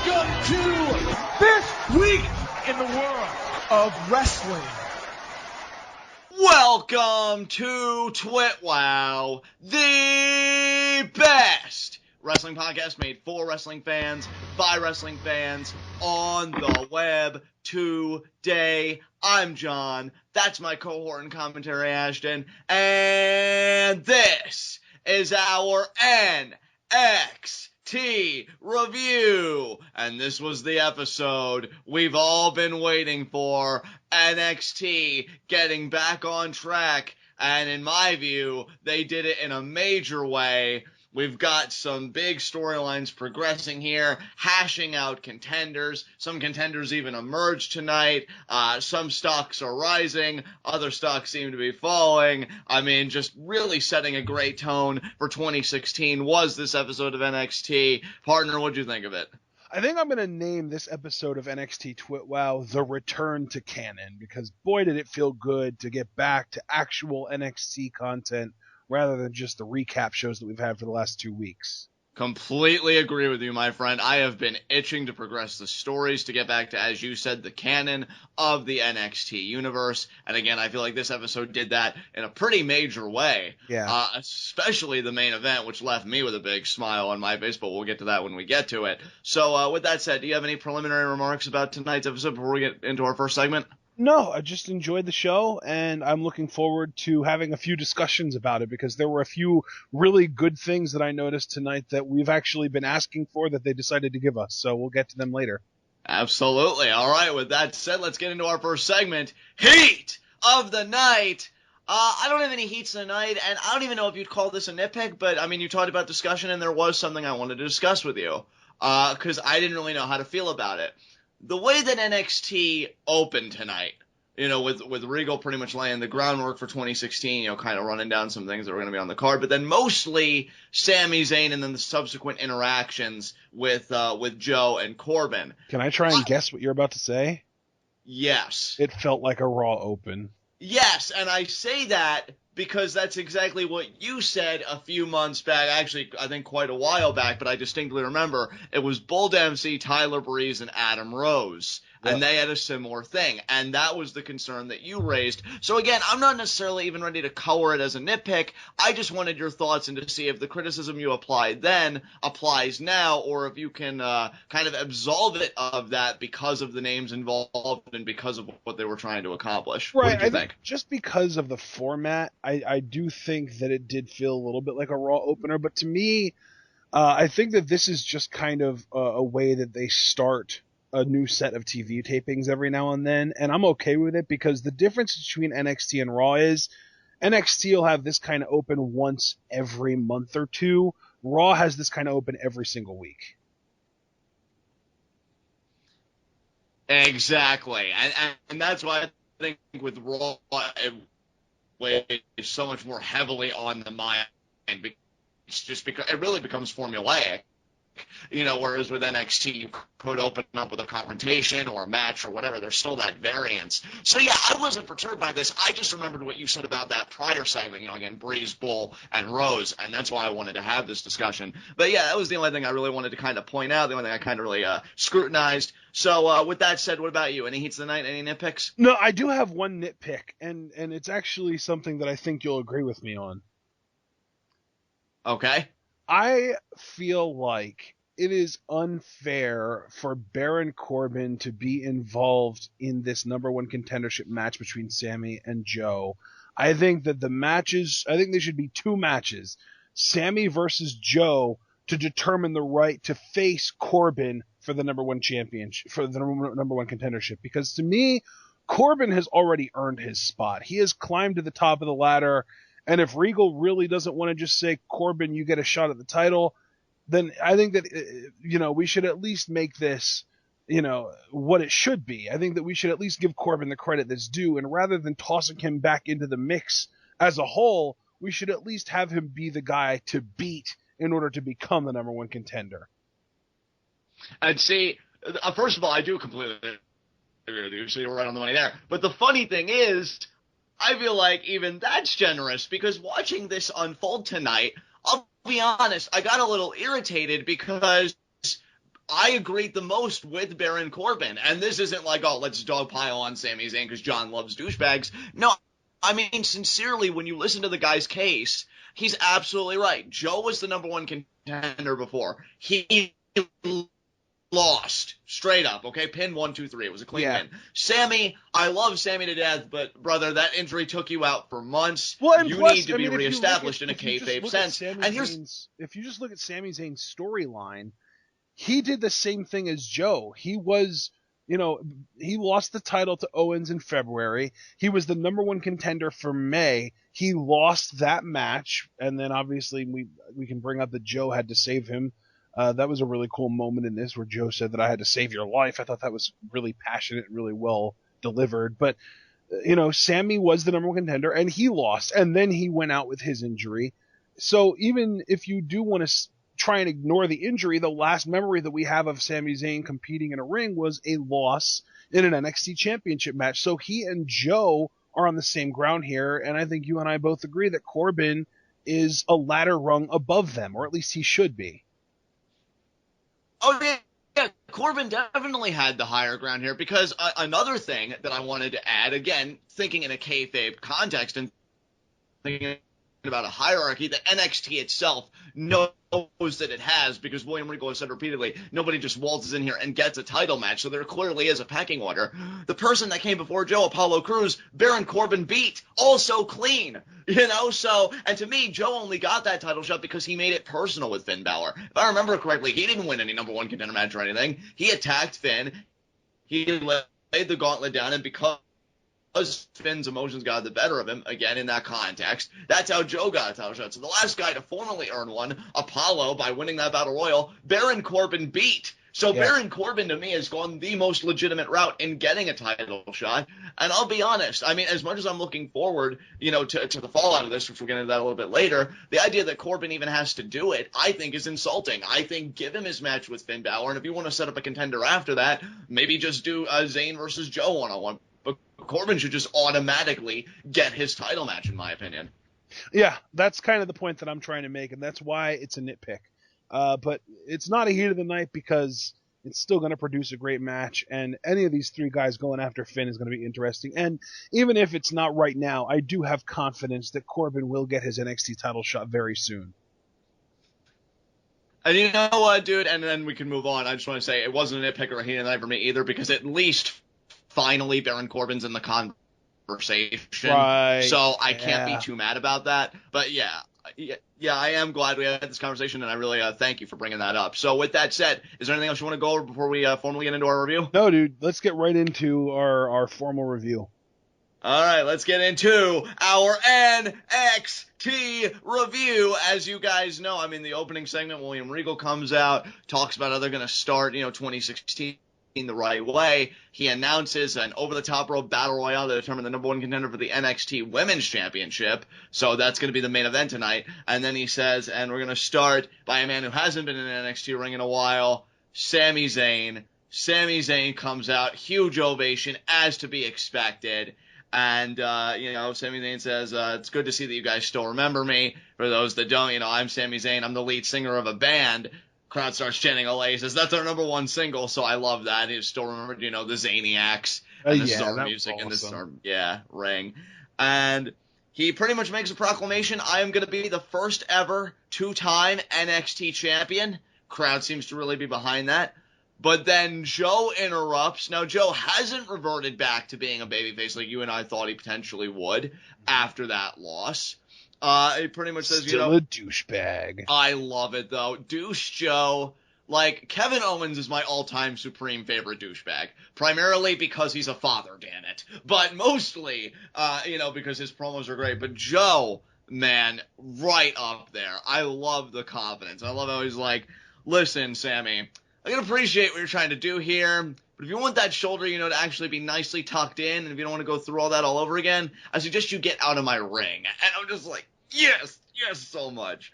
Welcome to this week in the world of wrestling. Welcome to TWitWoW, the best wrestling podcast made for wrestling fans, by wrestling fans, on the web today. I'm John, that's my cohort and commentary Ashton, and this is our NXT review. And this was the episode we've all been waiting for, NXT getting back on track, and in my view, they did it in a major way. We've got some big storylines progressing here, hashing out contenders. Some contenders even emerged tonight. Some stocks are rising. Other stocks seem to be falling. I mean, just really setting a great tone for 2016 was this episode of NXT. Partner, what'd you think of it? I think I'm going to name this episode of NXT TWitWoW The Return to Canon, because boy did it feel good to get back to actual NXT content rather than just the recap shows that we've had for the last 2 weeks. Completely agree with you, my friend. I have been itching to progress the stories, to get back to, as you said, the canon of the NXT universe. And again, I feel like this episode did that in a pretty major way. Yeah. Especially the main event, which left me with a big smile on my face, but we'll get to that when we get to it. So with that said, do you have any preliminary remarks about tonight's episode before we get into our first segment? No, I just enjoyed the show, and I'm looking forward to having a few discussions about it, because there were a few really good things that I noticed tonight that we've actually been asking for that they decided to give us, so we'll get to them later. Absolutely. All right, with that said, let's get into our first segment, Heat of the Night. I don't have any heats tonight, and I don't even know if you'd call this a nitpick, but, I mean, you talked about discussion, and there was something I wanted to discuss with you, because I didn't really know how to feel about it. The way that NXT opened tonight, you know, with Regal pretty much laying the groundwork for 2016, you know, kind of running down some things that were going to be on the card, but then mostly Sami Zayn and then the subsequent interactions with Joe and Corbin. Can I try and guess what you're about to say? Yes. It felt like a Raw open. Yes, and I say that because that's exactly what you said a few months back, actually, I think quite a while back, but I distinctly remember it was Bull Dempsey, Tyler Breeze, and Adam Rose, and they had a similar thing, and that was the concern that you raised. So again, I'm not necessarily even ready to color it as a nitpick. I just wanted your thoughts and to see if the criticism you applied then applies now, or if you can kind of absolve it of that because of the names involved and because of what they were trying to accomplish. Right, What did you think? Just because of the format, I do think that it did feel a little bit like a Raw opener, but to me, I think that this is just kind of a way that they start a new set of TV tapings every now and then, and I'm okay with it, because the difference between NXT and Raw is NXT will have this kind of open once every month or two. Raw has this kind of open every single week. Exactly, and that's why I think with Raw, it weighs so much more heavily on the mind. It's just because it really becomes formulaic, you know, whereas with NXT, you could open up with a confrontation or a match or whatever. There's still that variance. So, yeah, I wasn't perturbed by this. I just remembered what you said about that prior segment, you know, again, Breeze, Bull, and Rose, and that's why I wanted to have this discussion. But, yeah, that was the only thing I really wanted to kind of point out, the only thing I kind of really scrutinized. So, with that said, what about you? Any heats of the night? Any nitpicks? No, I do have one nitpick, and it's actually something that I think you'll agree with me on. Okay. I feel like it is unfair for Baron Corbin to be involved in this number one contendership match between Sami and Joe. I think that I think there should be 2 matches. Sami versus Joe to determine the right to face Corbin for the number one championship, for the number one contendership. Because to me, Corbin has already earned his spot. He has climbed to the top of the ladder. And if Regal really doesn't want to just say, Corbin, you get a shot at the title, then I think that, you know, we should at least make this, you know, what it should be. I think that we should at least give Corbin the credit that's due. And rather than tossing him back into the mix as a whole, we should at least have him be the guy to beat in order to become the number one contender. And see, first of all, I do completely agree with you, so you're right on the money there. But the funny thing is, I feel like even that's generous, because watching this unfold tonight, I'll be honest, I got a little irritated because I agreed the most with Baron Corbin. And this isn't like, oh, let's dogpile on Sami Zayn because John loves douchebags. No, I mean, sincerely, when you listen to the guy's case, he's absolutely right. Joe was the number one contender before. He lost straight up, okay? Pin 1, 2, 3. It was a clean win. Sami, I love Sami to death, but brother, that injury took you out for months. Well, and you plus, need to be reestablished in a kayfabe sense. And if you just look at Sami Zayn's storyline, he did the same thing as Joe. He was, he lost the title to Owens in February. He was the number one contender for May. He lost that match, and then obviously we can bring up that Joe had to save him. That was a really cool moment in this where Joe said that I had to save your life. I thought that was really passionate and really well delivered. But, Sami was the number one contender, and he lost. And then he went out with his injury. So even if you do want to try and ignore the injury, the last memory that we have of Sami Zayn competing in a ring was a loss in an NXT championship match. So he and Joe are on the same ground here. And I think you and I both agree that Corbin is a ladder rung above them, or at least he should be. Oh, yeah, Corbin definitely had the higher ground here because another thing that I wanted to add, again, thinking in a kayfabe context and thinking about a hierarchy that NXT itself knows that it has, because William Regal has said repeatedly, nobody just waltzes in here and gets a title match, so there clearly is a pecking order. The person that came before Joe, Apollo Crews, Baron Corbin beat, also clean, so, and to me, Joe only got that title shot because he made it personal with Finn Balor. If I remember correctly, he didn't win any number one contender match or anything. He attacked Finn, he laid the gauntlet down, and because Finn's emotions got the better of him, again, in that context, that's how Joe got a title shot. So the last guy to formally earn one, Apollo, by winning that Battle Royal, Baron Corbin beat. So Baron Corbin, to me, has gone the most legitimate route in getting a title shot. And I'll be honest, I mean, as much as I'm looking forward, to the fallout of this, which we'll get into that a little bit later, the idea that Corbin even has to do it, I think, is insulting. I think give him his match with Finn Balor, and if you want to set up a contender after that, maybe just do Zayn versus Joe one-on-one. But Corbin should just automatically get his title match, in my opinion. Yeah, that's kind of the point that I'm trying to make, and that's why it's a nitpick. But it's not a heat of the night because it's still going to produce a great match, and any of these three guys going after Finn is going to be interesting. And even if it's not right now, I do have confidence that Corbin will get his NXT title shot very soon. And you know what, dude? And then we can move on. I just want to say it wasn't a nitpick or a heat of the night for me either, because at least finally Baron Corbin's in the conversation. Right. So I can't be too mad about that. But yeah, I am glad we had this conversation, and I really thank you for bringing that up. So with that said, is there anything else you want to go over before we formally get into our review? No, dude. Let's get right into our formal review. All right, let's get into our NXT review. As you guys know, I'm in the opening segment. William Regal comes out, talks about how they're going to start, 2016 the right way. He announces an over-the-top rope battle royale to determine the number one contender for the NXT Women's Championship. So that's going to be the main event tonight. And then he says, and we're going to start by a man who hasn't been in an NXT ring in a while, Sami Zayn. Sami Zayn comes out, huge ovation, as to be expected. And, Sami Zayn says, it's good to see that you guys still remember me. For those that don't, I'm Sami Zayn. I'm the lead singer of a band. Crowd starts chanting Elias. Says that's our number one single, so I love that. He still remembered, the Zaniacs. And this is our music, awesome. And this is our, ring. And he pretty much makes a proclamation. I am going to be the first ever two-time NXT champion. Crowd seems to really be behind that. But then Joe interrupts. Now, Joe hasn't reverted back to being a babyface like you and I thought he potentially would after that loss. He pretty much says, still a douchebag. I love it, though. Douche Joe. Like, Kevin Owens is my all-time supreme favorite douchebag. Primarily because he's a father, damn it. But mostly, because his promos are great. But Joe, man, right up there. I love the confidence. I love how he's like, listen, Sami, I can appreciate what you're trying to do here, but if you want that shoulder, to actually be nicely tucked in, and if you don't want to go through all that all over again, I suggest you get out of my ring. And I'm just like, yes, so much.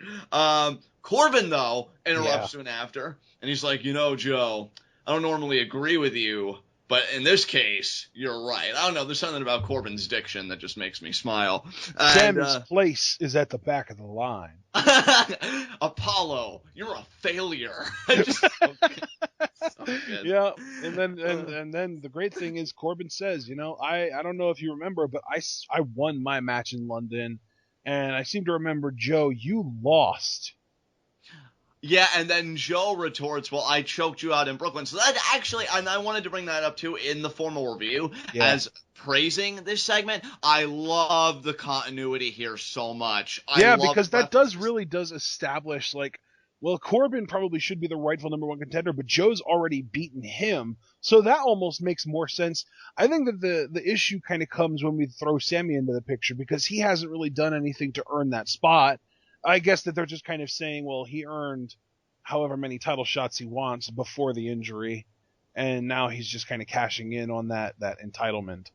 Corbin, though, interrupts soon after, and he's like, Joe, I don't normally agree with you, but in this case, you're right. I don't know, there's something about corbin's diction that just makes me smile. Sammy's place is at the back of the line. Apollo, you're a failure. So good. Yeah, and then the great thing is Corbin says, I don't know if you remember, but I won my match in London, and I seem to remember, Joe, you lost. Yeah, and then Joe retorts, well, I choked you out in Brooklyn. So that actually, and I wanted to bring that up too in the formal review as praising this segment. I love the continuity here so much. Because that really does establish, like, well, Corbin probably should be the rightful number one contender, but Joe's already beaten him. So that almost makes more sense. I think that the issue kind of comes when we throw Sami into the picture, because he hasn't really done anything to earn that spot. I guess that they're just kind of saying, well, he earned however many title shots he wants before the injury, and now he's just kind of cashing in on that entitlement.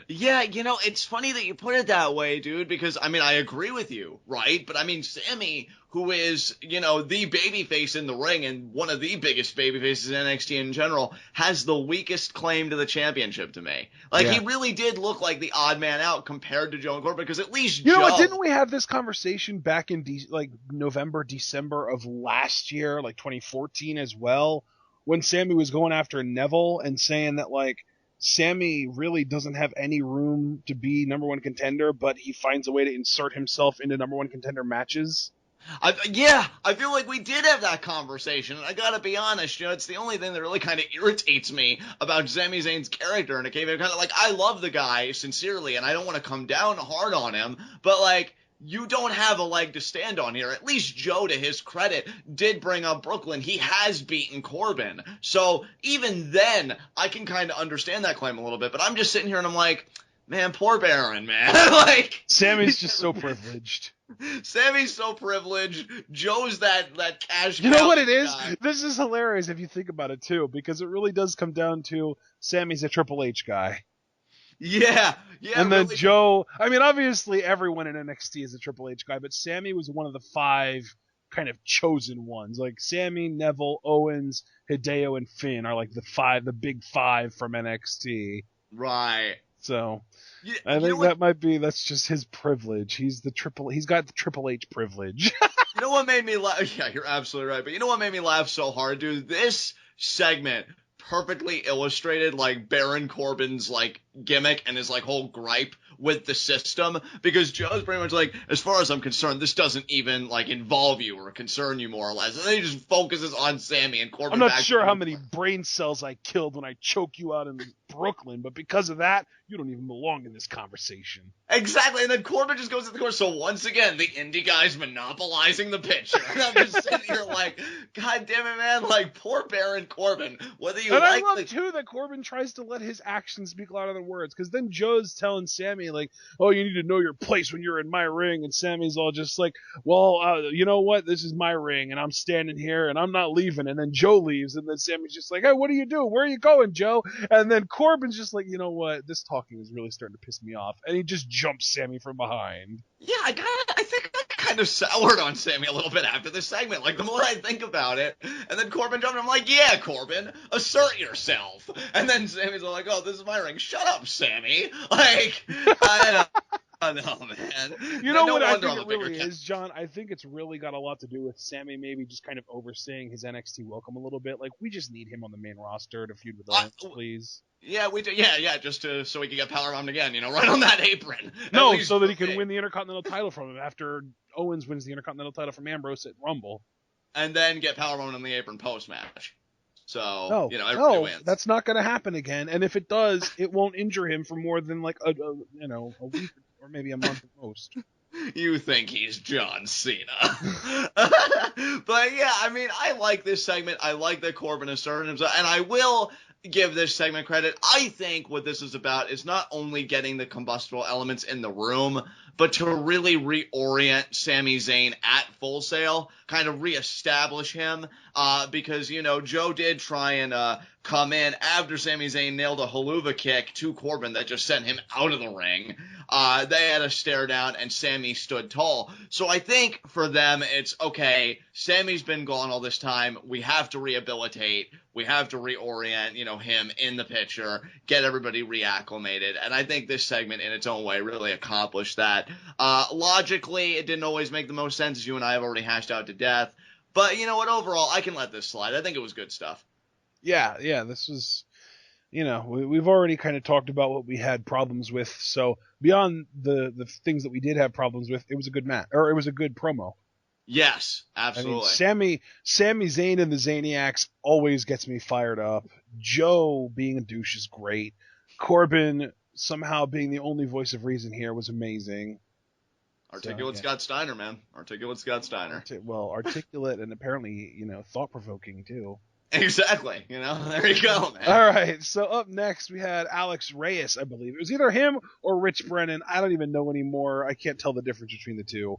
Yeah, it's funny that you put it that way, dude, because, I agree with you, right? But, Sami, who is, the babyface in the ring and one of the biggest babyfaces in NXT in general, has the weakest claim to the championship to me. He really did look like the odd man out compared to Joe and Corbin, because at least Joe... didn't we have this conversation back in, November, December of last year, 2014 as well, when Sami was going after Neville and saying that, Sami really doesn't have any room to be number one contender, but he finds a way to insert himself into number one contender matches? I feel like we did have that conversation, and I gotta be honest, it's the only thing that really kind of irritates me about Sami Zayn's character, and it came in kind of I love the guy, sincerely, and I don't want to come down hard on him, but, you don't have a leg to stand on here. At least Joe, to his credit, did bring up Brooklyn. He has beaten Corbin. So even then, I can kind of understand that claim a little bit. But I'm just sitting here and I'm like, man, poor Baron, man. Sami's just so privileged. Sammy's so privileged. Joe's that cash cow. You know what it is? Guy. This is hilarious if you think about it, too, because it really does come down to Sammy's a Triple H guy. Yeah. And then really. Joe, obviously everyone in NXT is a Triple H guy, but Sami was one of the 5 kind of chosen ones. Sami, Neville, Owens, Hideo, and Finn are the big 5 from NXT. Right. So I think that's just his privilege. He's got the Triple H privilege. You know what made me laugh? Yeah, you're absolutely right. But you know what made me laugh so hard, dude? This segment perfectly illustrated Baron Corbin's gimmick and his whole gripe with the system, because Joe's pretty much as far as I'm concerned, this doesn't even involve you or concern you, more or less. And then he just focuses on Sami, and Corbin. I'm not sure how many brain cells I killed when I choke you out in Brooklyn, but because of that, you don't even belong in this conversation. Exactly, and then Corbin just goes to the course. So once again, the indie guy's monopolizing the picture. And I'm just sitting here God damn it, man, poor Baron Corbin. Whether you I love, too, that Corbin tries to let his actions speak louder than words, because then Joe's telling Sami, oh, you need to know your place when you're in my ring, and Sammy's all just well, you know what, this is my ring, and I'm standing here, and I'm not leaving, and then Joe leaves, and then Sammy's just hey, what are you doing? Where are you going, Joe? And then Corbin's just you know what, this talking is really starting to piss me off, and he just jumps Sami from behind. Yeah, I think I kind of soured on Sami a little bit after this segment. The more I think about it, and then Corbin jumped, I'm yeah, Corbin, assert yourself. And then Sammy's all oh, this is my ring. Shut up, Sami. I don't know, man. You know what I think it really is, John? I think it's really got a lot to do with Sami maybe just kind of overseeing his NXT welcome a little bit. We just need him on the main roster to feud with Owens, please. Yeah, we do. Yeah, just so he can get powerbombed again, right on that apron. No, so that he can win the Intercontinental title from him after Owens wins the Intercontinental title from Ambrose at Rumble. And then get powerbombed on the apron post-match. So, everybody wins. That's not going to happen again. And if it does, it won't injure him for more than a week or maybe a month at most. You think he's John Cena. But yeah, I like this segment. I like that Corbin asserted himself. And I will give this segment credit. I think what this is about is not only getting the combustible elements in the room, but to really reorient Sami Zayn at Full Sail, kind of reestablish him, because, Joe did try and come in after Sami Zayn nailed a haluva kick to Corbin that just sent him out of the ring. They had a stare down, and Sami stood tall. So I think for them, it's, okay, Sami's been gone all this time. We have to rehabilitate. We have to reorient, him in the picture, get everybody reacclimated. And I think this segment in its own way really accomplished that. Logically, it didn't always make the most sense, as you and I have already hashed out to death. But you know what? Overall, I can let this slide. I think it was good stuff. Yeah, this was, we've already kind of talked about what we had problems with. So beyond the things that we did have problems with, it was a good match, or it was a good promo. Yes, I mean, absolutely. Sami Zayn and the Zaniacs always gets me fired up. Joe being a douche is great. Corbin somehow being the only voice of reason here was amazing. Articulate Scott Steiner, man. Articulate Scott Steiner. Articulate and apparently, thought-provoking too. Exactly. There you go, man. All right. So up next we had Alex Reyes, I believe. It was either him or Rich Brennan. I don't even know anymore. I can't tell the difference between the two.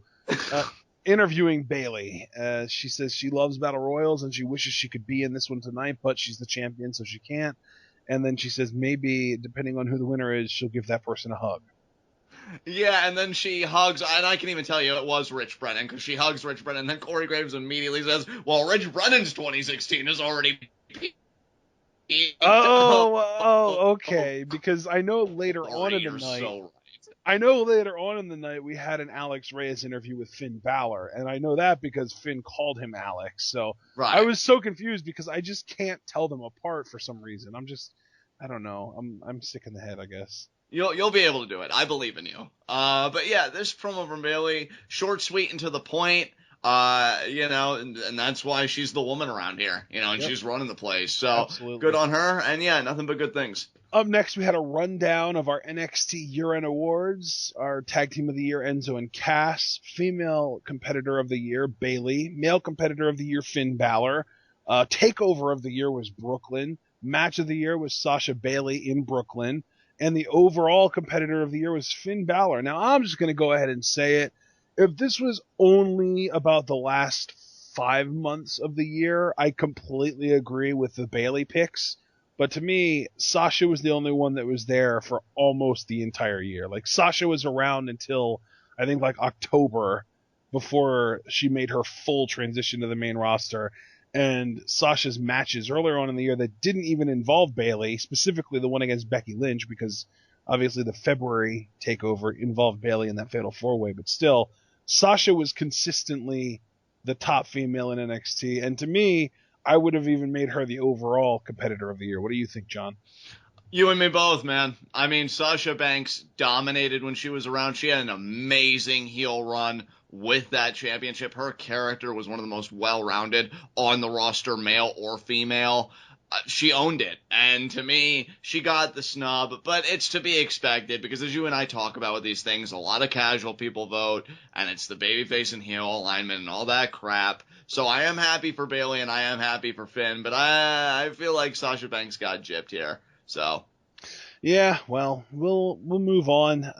Interviewing Bayley. She says she loves Battle Royals and she wishes she could be in this one tonight, but she's the champion, so she can't. And then she says maybe, depending on who the winner is, she'll give that person a hug. Yeah, and then she hugs, and I can even tell you it was Rich Brennan, because she hugs Rich Brennan, and then Corey Graves immediately says, well, Rich Brennan's 2016 is already... Okay, because I know later on in the night... So right. I know later on in the night we had an Alex Reyes interview with Finn Balor, and I know that because Finn called him Alex, so right. I was so confused because I just can't tell them apart for some reason. I don't know. I'm sick in the head, I guess. You'll be able to do it. I believe in you. But yeah, this promo from Bayley, short, sweet, and to the point. And that's why she's the woman around here. And She's running the place. So absolutely. Good on her. And yeah, nothing but good things. Up next, we had a rundown of our NXT Year-End Awards. Our Tag Team of the Year, Enzo and Cass. Female Competitor of the Year, Bayley. Male Competitor of the Year, Finn Balor. Takeover of the Year was Brooklyn. Match of the Year was Sasha Bayley in Brooklyn. And the overall Competitor of the Year was Finn Balor. Now, I'm just going to go ahead and say it. If this was only about the last 5 months of the year, I completely agree with the Bayley picks. But to me, Sasha was the only one that was there for almost the entire year. Like, Sasha was around until, I think, October before she made her full transition to the main roster. And Sasha's matches earlier on in the year that didn't even involve Bayley, specifically the one against Becky Lynch, because obviously the February takeover involved Bayley in that Fatal 4-Way, but still, Sasha was consistently the top female in NXT, and to me, I would have even made her the overall Competitor of the Year. What do you think, John? You and me both, man. I mean, Sasha Banks dominated when she was around. She had an amazing heel run with that championship. Her character was one of the most well-rounded on the roster, male or female. She owned it, and to me, she got the snub, but it's to be expected, because as you and I talk about with these things, a lot of casual people vote, and it's the babyface and heel alignment and all that crap. So I am happy for Bayley, and I am happy for Finn, but I feel like Sasha Banks got gypped here, so... Yeah, well, we'll move on.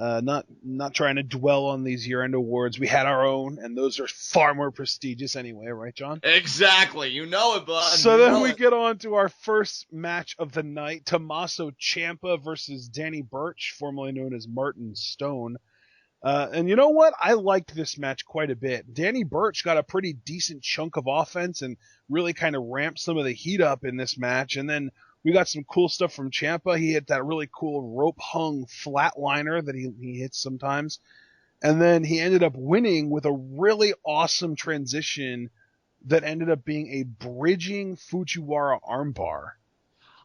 Not trying to dwell on these year-end awards. We had our own, and those are far more prestigious anyway, right, John? Exactly. You know it, bud. So then we get on to our first match of the night. Tommaso Ciampa versus Danny Burch, formerly known as Martin Stone. And you know what? I liked this match quite a bit. Danny Burch got a pretty decent chunk of offense and really kind of ramped some of the heat up in this match. And then we got some cool stuff from Ciampa. He hit that really cool rope-hung flatliner that he hits sometimes. And then he ended up winning with a really awesome transition that ended up being a bridging Fujiwara armbar.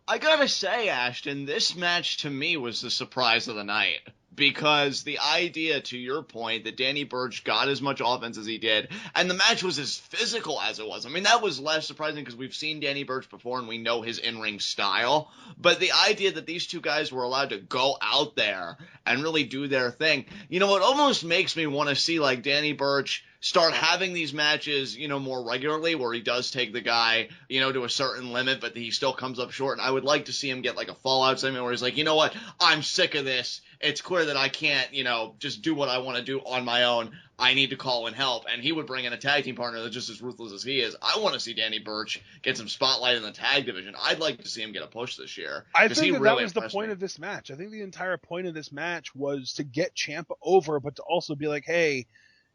I gotta say, Ashton, this match to me was the surprise of the night. Because the idea, to your point, that Danny Burch got as much offense as he did, and the match was as physical as it was. I mean, that was less surprising because we've seen Danny Burch before and we know his in-ring style. But the idea that these two guys were allowed to go out there and really do their thing, it almost makes me want to see, Danny Burch start having these matches, more regularly, where he does take the guy, to a certain limit, but he still comes up short. And I would like to see him get a fallout segment where he's like, you know what, I'm sick of this. It's clear that I can't, just do what I want to do on my own. I need to call in help. And he would bring in a tag team partner that's just as ruthless as he is. I want to see Danny Burch get some spotlight in the tag division. I'd like to see him get a push this year. I think that was the point of this match. I think the entire point of this match was to get Ciampa over, but to also be like, hey,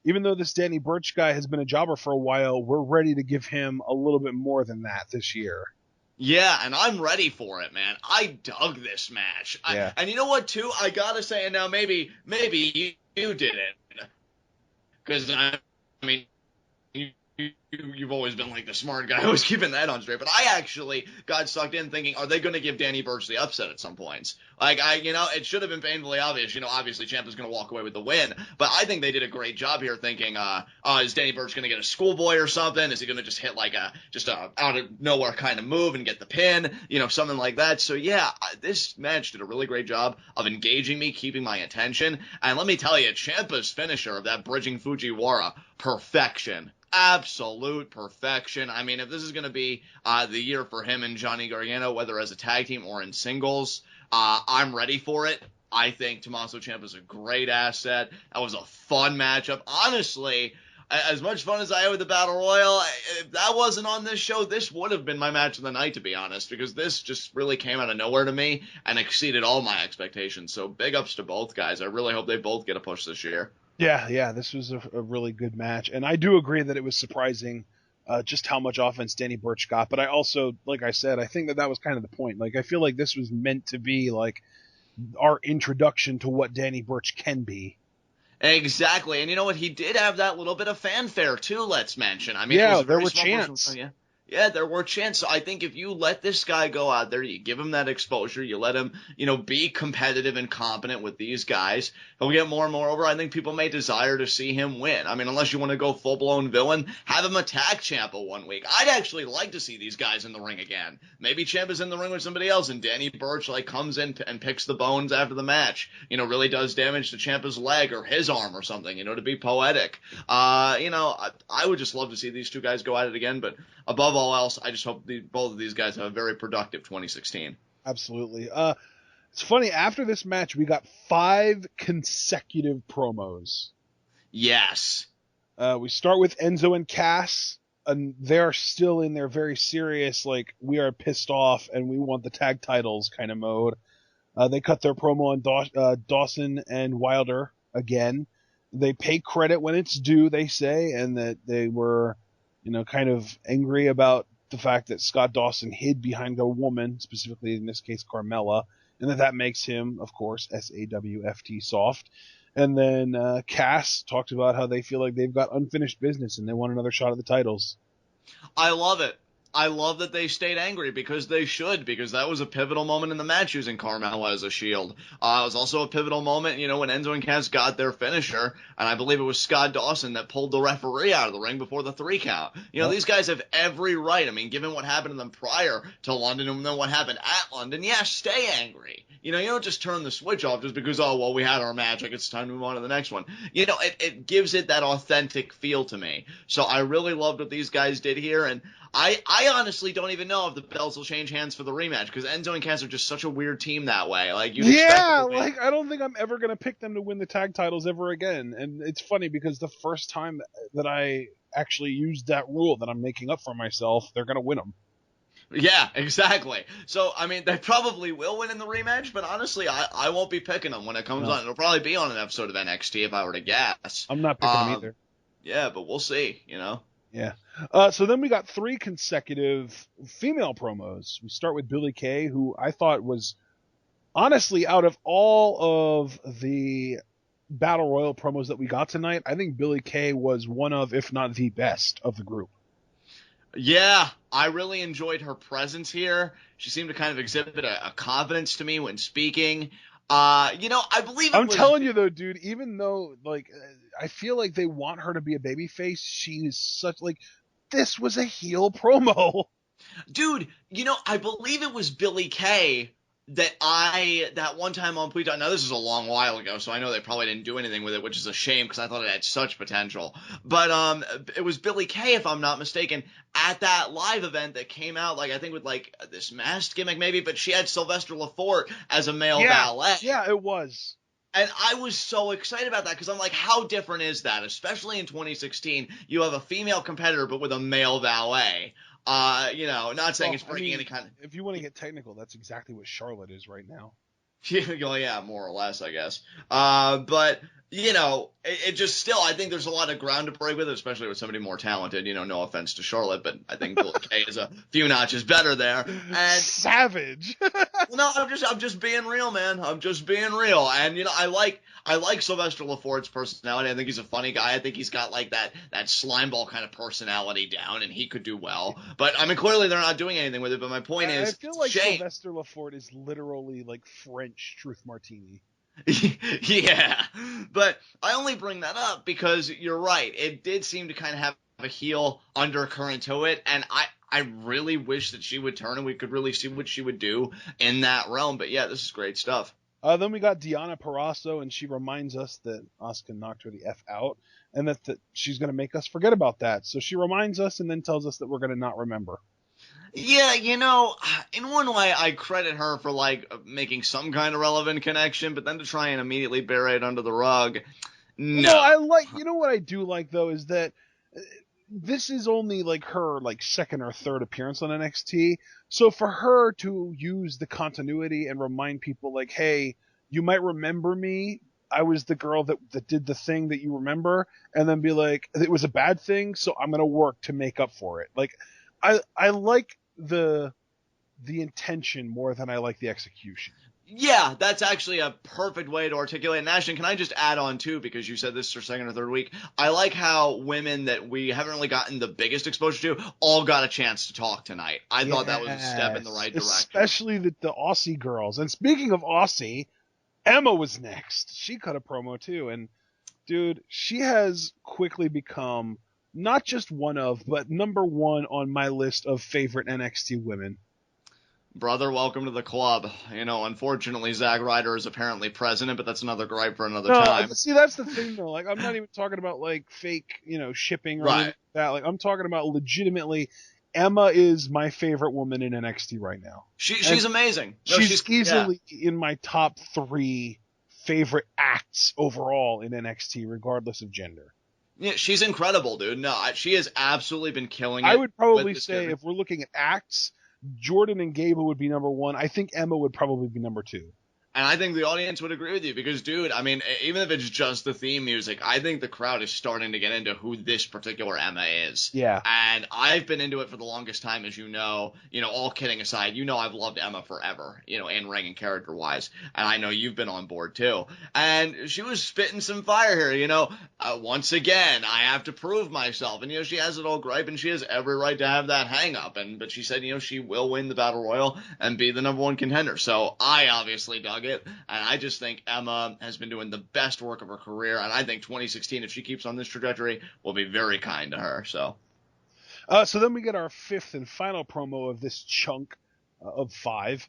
even though this Danny Burch guy has been a jobber for a while, we're ready to give him a little bit more than that this year. Yeah, and I'm ready for it, man. I dug this match. Yeah. And you know what, too? I gotta say, and now maybe you did it. Because, I mean, you've always been like the smart guy who's keeping that on straight. But I actually got sucked in thinking, are they going to give Danny Burch the upset at some points? Like, it should have been painfully obvious. Obviously Ciampa's going to walk away with the win. But I think they did a great job here thinking, is Danny Burch going to get a schoolboy or something? Is he going to just hit like a out of nowhere kind of move and get the pin? Something like that. So yeah, this match did a really great job of engaging me, keeping my attention. And let me tell you, Ciampa's finisher of that bridging Fujiwara, perfection. Absolute perfection. I mean, if this is going to be the year for him and Johnny Gargano, whether as a tag team or in singles, I'm ready for it. I think Tommaso Ciampa is a great asset. That was a fun matchup. Honestly, as much fun as I had with the Battle Royal, if that wasn't on this show, this would have been my match of the night, to be honest, because this just really came out of nowhere to me and exceeded all my expectations. So big ups to both guys. I really hope they both get a push this year. Yeah, this was a really good match. And I do agree that it was surprising just how much offense Danny Burch got. But I also, like I said, I think that was kind of the point. Like, I feel like this was meant to be, like, our introduction to what Danny Burch can be. Exactly. And you know what? He did have that little bit of fanfare, too, let's mention. I mean, yeah, it was a there very were small chants. Yeah, there were chances. So I think if you let this guy go out there, you give him that exposure, you let him, be competitive and competent with these guys, he'll get more and more over. I think people may desire to see him win. I mean, unless you want to go full-blown villain, have him attack Ciampa one week. I'd actually like to see these guys in the ring again. Maybe Ciampa's in the ring with somebody else, and Danny Burch, comes in and picks the bones after the match. Really does damage to Ciampa's leg or his arm or something, to be poetic. I would just love to see these two guys go at it again, but above all else, I just hope both of these guys have a very productive 2016. Absolutely. It's funny, after this match, we got 5 consecutive promos. Yes. We start with Enzo and Cass, and they're still in their very serious, we are pissed off and we want the tag titles kind of mode. They cut their promo on Dawson and Wilder again. They pay credit when it's due, they say, and that they were kind of angry about the fact that Scott Dawson hid behind a woman, specifically in this case Carmella, and that makes him, of course, SAWFT soft. And then Cass talked about how they feel like they've got unfinished business and they want another shot at the titles. I love it. I love that they stayed angry because they should, because that was a pivotal moment in the match using Carmella as a shield. It was also a pivotal moment, when Enzo and Cass got their finisher, and I believe it was Scott Dawson that pulled the referee out of the ring before the 3 count. These guys have every right. I mean, given what happened to them prior to London and then what happened at London, stay angry. You don't just turn the switch off just because, we had our match, it's time to move on to the next one. It gives it that authentic feel to me. So I really loved what these guys did here, and I honestly don't even know if the belts will change hands for the rematch, because Enzo and Cass are just such a weird team that way. I don't think I'm ever going to pick them to win the tag titles ever again. And it's funny because the first time that I actually used that rule that I'm making up for myself, they're going to win them. Yeah, exactly. So, I mean, they probably will win in the rematch, but honestly, I won't be picking them when it comes on. It'll probably be on an episode of NXT if I were to guess. I'm not picking them either. Yeah, but we'll see, Yeah. So then we got 3 consecutive female promos. We start with Billie Kay, who I thought was, honestly, out of all of the Battle Royal promos that we got tonight, I think Billie Kay was one of, if not the best of the group. Yeah, I really enjoyed her presence here. She seemed to kind of exhibit a confidence to me when speaking. I believe I'm telling you though, dude, even though, I feel like they want her to be a babyface, she is such, this was a heel promo. Dude, I believe it was Billie Kay that one time on Tweet. Now, this is a long while ago, so I know they probably didn't do anything with it, which is a shame because I thought it had such potential. But it was Billie Kay, if I'm not mistaken, at that live event that came out, I think with, this masked gimmick maybe, but she had Sylvester Lefort as a male valet. Yeah, it was. And I was so excited about that because I'm like, how different is that? Especially in 2016, you have a female competitor but with a male valet. Not saying it's breaking any kind of... If you want to get technical, that's exactly what Charlotte is right now. Yeah, more or less, I guess. But it just still, I think there's a lot of ground to break with it, especially with somebody more talented. No offense to Charlotte, but I think Billie Kay is a few notches better there. And savage. no, I'm just being real, man. I'm just being real. And I like Sylvester LaForge's personality. I think he's a funny guy. I think he's got like that slimeball kind of personality down, and he could do well. But I mean, clearly they're not doing anything with it. But my point is, I feel like Shane, Sylvester LaForge is literally like French Truth Martini. Yeah, but I only bring that up because you're right. It did seem to kind of have a heel undercurrent to it, and I really wish that she would turn and we could really see what she would do in that realm. But yeah, this is great stuff. Then we got Deonna Purrazzo, and she reminds us that Asuka knocked her the F out, and that she's going to make us forget about that. So she reminds us and then tells us that we're going to not remember. Yeah, in one way, I credit her for, like, making some kind of relevant connection, but then to try and immediately bury it under the rug, no. What I do like, though, is that this is only, like, her, like, second or third appearance on NXT, so for her to use the continuity and remind people, like, hey, you might remember me, I was the girl that did the thing that you remember, and then be like, it was a bad thing, so I'm going to work to make up for it. Like, I like the intention more than I like the execution. Yeah, that's actually a perfect way to articulate it. And Ashton, can I just add on too, because you said this is our second or third week, I like how women that we haven't really gotten the biggest exposure to all got a chance to talk tonight. I thought that was a step in the right direction. Especially the Aussie girls. And speaking of Aussie, Emma was next. She cut a promo too, and dude, she has quickly become not just one of, but number one on my list of favorite NXT women. Brother, welcome to the club. Unfortunately, Zack Ryder is apparently president, but that's another gripe for another time. See, that's the thing, though. Like, I'm not even talking about, like, fake, shipping or anything like that. Like, I'm talking about legitimately, Emma is my favorite woman in NXT right now. She's amazing. No, she's easily in my top 3 favorite acts overall in NXT, regardless of gender. Yeah, she's incredible, dude. No, she has absolutely been killing it. I would probably say, if we're looking at acts, Jordan and Gable would be number 1. I think Emma would probably be number 2. And I think the audience would agree with you because, dude, I mean, even if it's just the theme music, I think the crowd is starting to get into who this particular Emma is. Yeah. And I've been into it for the longest time, as you know, all kidding aside, I've loved Emma forever, in ring and character-wise. And I know you've been on board, too. And she was spitting some fire here, once again, I have to prove myself. And, she has it all gripe, and she has every right to have that hang-up. But she said, she will win the Battle Royal and be the number 1 contender. So I obviously dug it, and I just think Emma has been doing the best work of her career, and I think 2016, if she keeps on this trajectory, will be very kind to her. So then we get our 5th and final promo of this chunk of 5,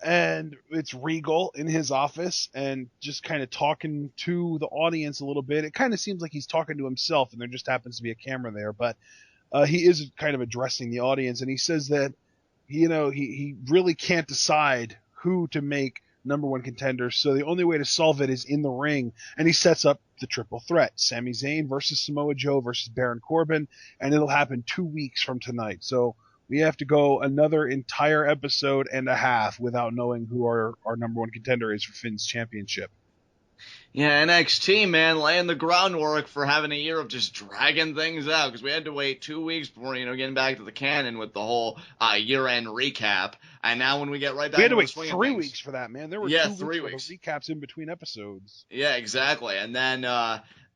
and it's Regal in his office and just kind of talking to the audience a little bit. It kind of seems like he's talking to himself, and there just happens to be a camera there, but he is kind of addressing the audience, and he says that he really can't decide who to make number 1 contender, so the only way to solve it is in the ring, and he sets up the triple threat: Sami Zayn versus Samoa Joe versus Baron Corbin, and it'll happen 2 weeks from tonight. So we have to go another entire episode and a half without knowing who our number 1 contender is for Finn's championship. Yeah, NXT, man, laying the groundwork for having a year of just dragging things out, because we had to wait 2 weeks before, getting back to the canon with the whole year-end recap, and now when we get right back to the swing of things... We had to wait 3 weeks for that, man. There were 2 weeks of recaps in between episodes. Yeah, exactly, and then,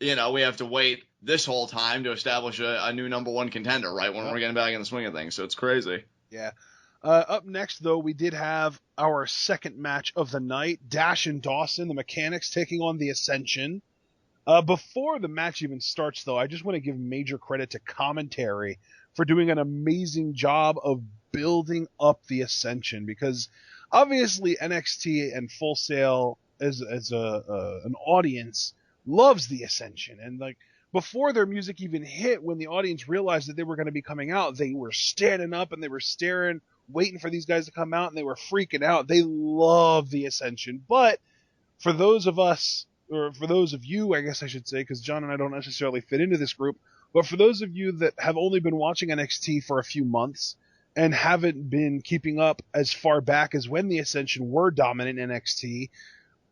we have to wait this whole time to establish a new number 1 contender, right, when we're getting back in the swing of things, so it's crazy. Yeah. Up next, though, we did have our second match of the night, Dash and Dawson, the Mechanics, taking on the Ascension. Before the match even starts, though, I just want to give major credit to commentary for doing an amazing job of building up the Ascension, because obviously NXT and Full Sail as an audience loves the Ascension, and like before their music even hit, when the audience realized that they were going to be coming out, they were standing up and they were staring, waiting for these guys to come out, and they were freaking out. They love the Ascension. But for those of us, or for those of you, I guess I should say, because John and I don't necessarily fit into this group, but for those of you that have only been watching NXT for a few months and haven't been keeping up as far back as when the Ascension were dominant in NXT,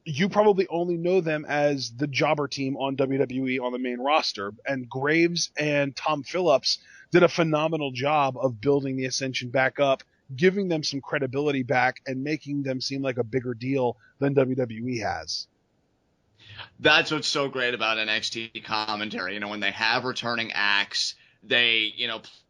you probably only know them as the jobber team on WWE on the main roster. And Graves and Tom Phillips did a phenomenal job of building the Ascension back up, giving them some credibility back, and making them seem like a bigger deal than WWE has. That's what's so great about NXT commentary. You know, when they have returning acts, they,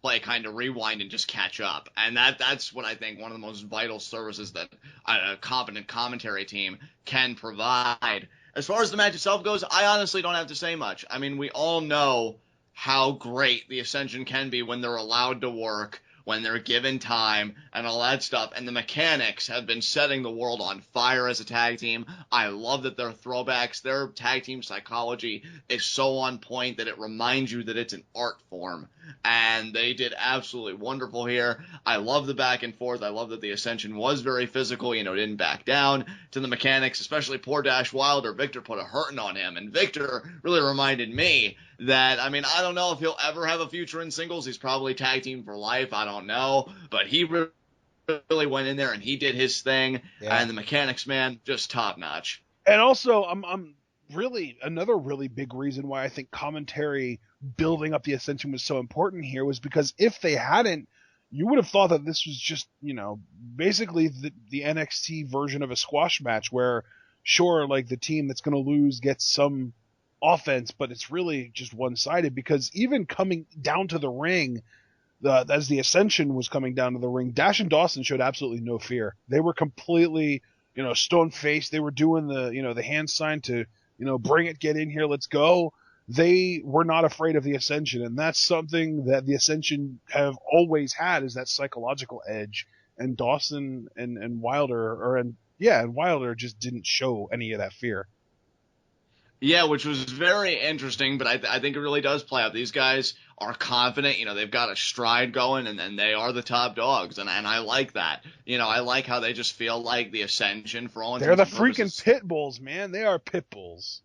play kind of rewind and just catch up. And that's what I think one of the most vital services that a competent commentary team can provide. As far as the match itself goes, I honestly don't have to say much. I mean, we all know how great the Ascension can be when they're allowed to work, when they're given time, and all that stuff. And the mechanics have been setting the world on fire as a tag team. I love that they're throwbacks. Their tag team psychology is so on point that it reminds you that it's an art form. And they did absolutely wonderful here. I love the back and forth. I love that the Ascension was very physical, didn't back down to the mechanics, especially poor Dash Wilder. Victor put a hurting on him, and Victor really reminded me that, I don't know if he'll ever have a future in singles. He's probably tag team for life. I don't know. But he really went in there and he did his thing. Yeah. And the mechanics, man, just top notch. And also, I'm really, another really big reason why I think commentary building up the Ascension was so important here was because if they hadn't, you would have thought that this was just, basically the NXT version of a squash match where, sure, like the team that's going to lose gets some offense, but it's really just one-sided because even coming down to the ring, as the Ascension was coming down to the ring, Dash and Dawson showed absolutely no fear. They were completely, stone-faced. They were doing the hand sign to, bring it, get in here, let's go. They were not afraid of the Ascension, and that's something that the Ascension have always had, is that psychological edge. And Dawson and Wilder, and Wilder just didn't show any of that fear. Yeah, which was very interesting, but I think it really does play out. These guys are confident, they've got a stride going, and they are the top dogs, and I like that. I like how they just feel like the Ascension for all intents and purposes. They're the freaking pit bulls, man. They are pit bulls.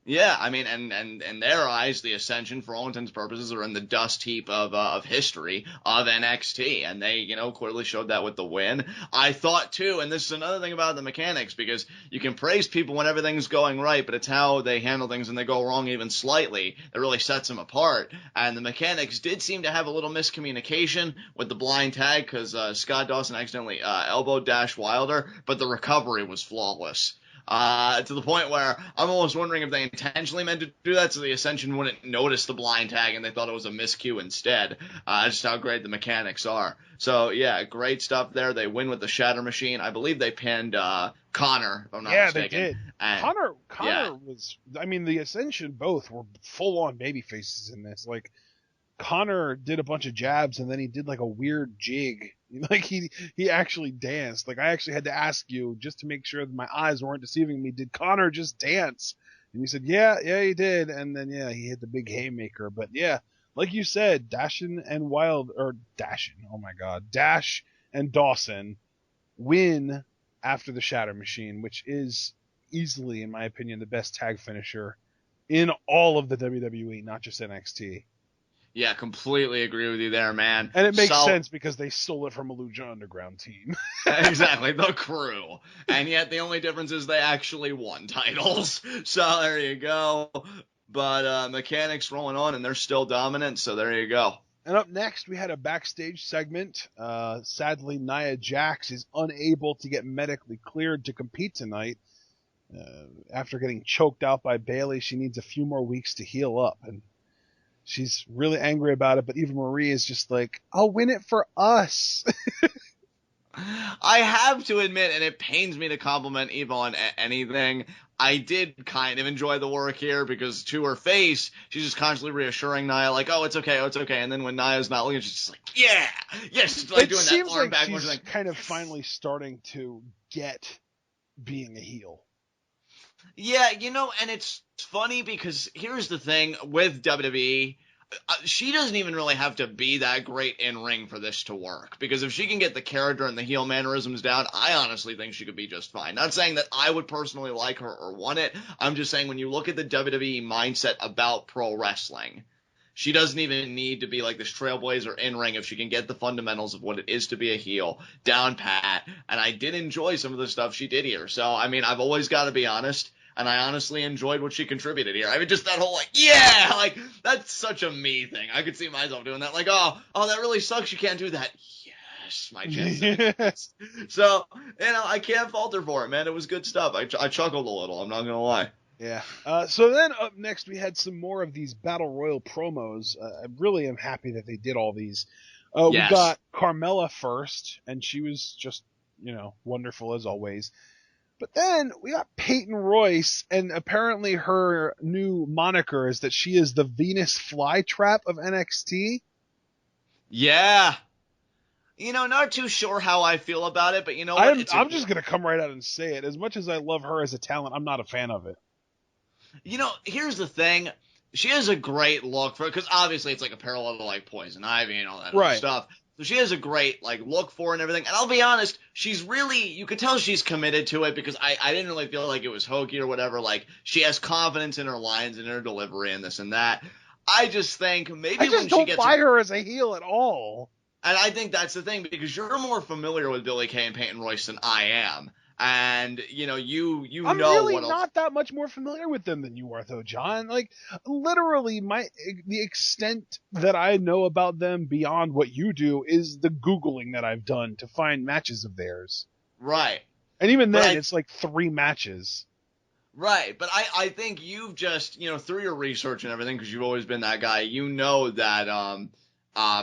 Yeah, and in their eyes, the Ascension, for all intents and purposes, are in the dust heap of history of NXT, and they, clearly showed that with the win. I thought, too, and this is another thing about the mechanics, because you can praise people when everything's going right, but it's how they handle things when they go wrong even slightly that really sets them apart, and the mechanics did seem to have a little miscommunication with the blind tag, because Scott Dawson accidentally elbowed Dash Wilder, but the recovery was flawless. To the point where I'm almost wondering if they intentionally meant to do that so the Ascension wouldn't notice the blind tag and they thought it was a miscue instead. Just how great the mechanics are. So, yeah, great stuff there. They win with the Shatter Machine. I believe they pinned Connor, if I'm not mistaken. Yeah, they did. And, Connor was, the Ascension both were full-on babyfaces in this. Like, Connor did a bunch of jabs and then he did like a weird jig. Like he actually danced. Like I actually had to ask you just to make sure that my eyes weren't deceiving me. Did Connor just dance? And you said, yeah, he did. And then, he hit the big haymaker. But yeah, like you said, Dash and Dawson win after the Shatter Machine, which is easily, in my opinion, the best tag finisher in all of the WWE, not just NXT. Yeah, completely agree with you there, man. And it makes sense because they stole it from a Lucha Underground team. Exactly, the Crew. And yet the only difference is they actually won titles. So there you go. But mechanics rolling on, and they're still dominant, so there you go. And up next, we had a backstage segment. Sadly, Nia Jax is unable to get medically cleared to compete tonight. After getting choked out by Bayley, she needs a few more weeks to heal up. And she's really angry about it, but Eva Marie is just like, I'll win it for us. I have to admit, and it pains me to compliment Eva on anything, I did kind of enjoy the work here because to her face, she's just constantly reassuring Nia, like, oh, it's okay. And then when Nia's not looking, she's just like, yeah, she's like doing that arm back. She's kind of finally starting to get being a heel. Yeah, and it's funny because here's the thing with WWE, she doesn't even really have to be that great in ring for this to work. Because if she can get the character and the heel mannerisms down, I honestly think she could be just fine. Not saying that I would personally like her or want it. I'm just saying when you look at the WWE mindset about pro wrestling, She doesn't even need to be like this trailblazer in ring if she can get the fundamentals of what it is to be a heel down pat. And I did enjoy some of the stuff she did here. So, I mean, I've always got to be honest. And I honestly enjoyed what she contributed here. I mean, just that whole, like, yeah, like, that's such a me thing. I could see myself doing that. Like, oh, that really sucks. You can't do that. Yes, my chance. So, I can't falter for it, man. It was good stuff. I chuckled a little. I'm not going to lie. Yeah. So then up next, we had some more of these Battle Royal promos. I really am happy that they did all these. Yes. We got Carmella first, and she was just, wonderful as always. But then we got Peyton Royce, and apparently her new moniker is that she is the Venus flytrap of NXT. Yeah. Not too sure how I feel about it, but you know what? I'm just going to come right out and say it. As much as I love her as a talent, I'm not a fan of it. Here's the thing. She has a great look for it, because obviously it's like a parallel to like Poison Ivy and all that other stuff. So she has a great like look for it and everything. And I'll be honest, she's really, you could tell she's committed to it, because I didn't really feel like it was hokey or whatever. Like, she has confidence in her lines and in her delivery and this and that. I just think maybe I just don't buy her as a heel at all. And I think that's the thing, because you're more familiar with Billie Kay and Peyton Royce than I am. And, you I'm know really what else. not that much more familiar with them than you are, though, John. Like, literally, the extent that I know about them beyond what you do is the Googling that I've done to find matches of theirs. Right. And even then, it's like 3 matches. Right, but I think you've just, through your research and everything, because you've always been that guy, that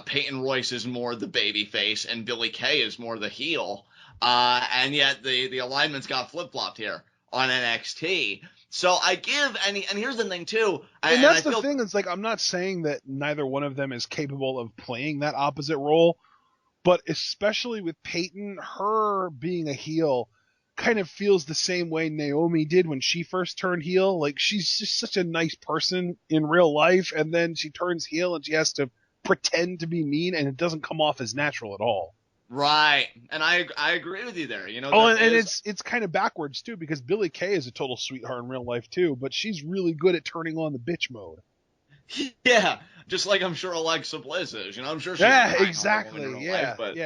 Peyton Royce is more the baby face and Billie Kay is more the heel. And yet the alignments got flip-flopped here on NXT. So I give, and here's the thing too. And that's the thing, it's like, I'm not saying that neither one of them is capable of playing that opposite role, but especially with Peyton, her being a heel kind of feels the same way Naomi did when she first turned heel. Like, she's just such a nice person in real life, and then she turns heel and she has to pretend to be mean, and it doesn't come off as natural at all. Right, and I agree with you there. It's kind of backwards too, because Billie Kay is a total sweetheart in real life too, but she's really good at turning on the bitch mode. Yeah, just like I'm sure Alexa Bliss is. I'm sure she's exactly. Yeah, but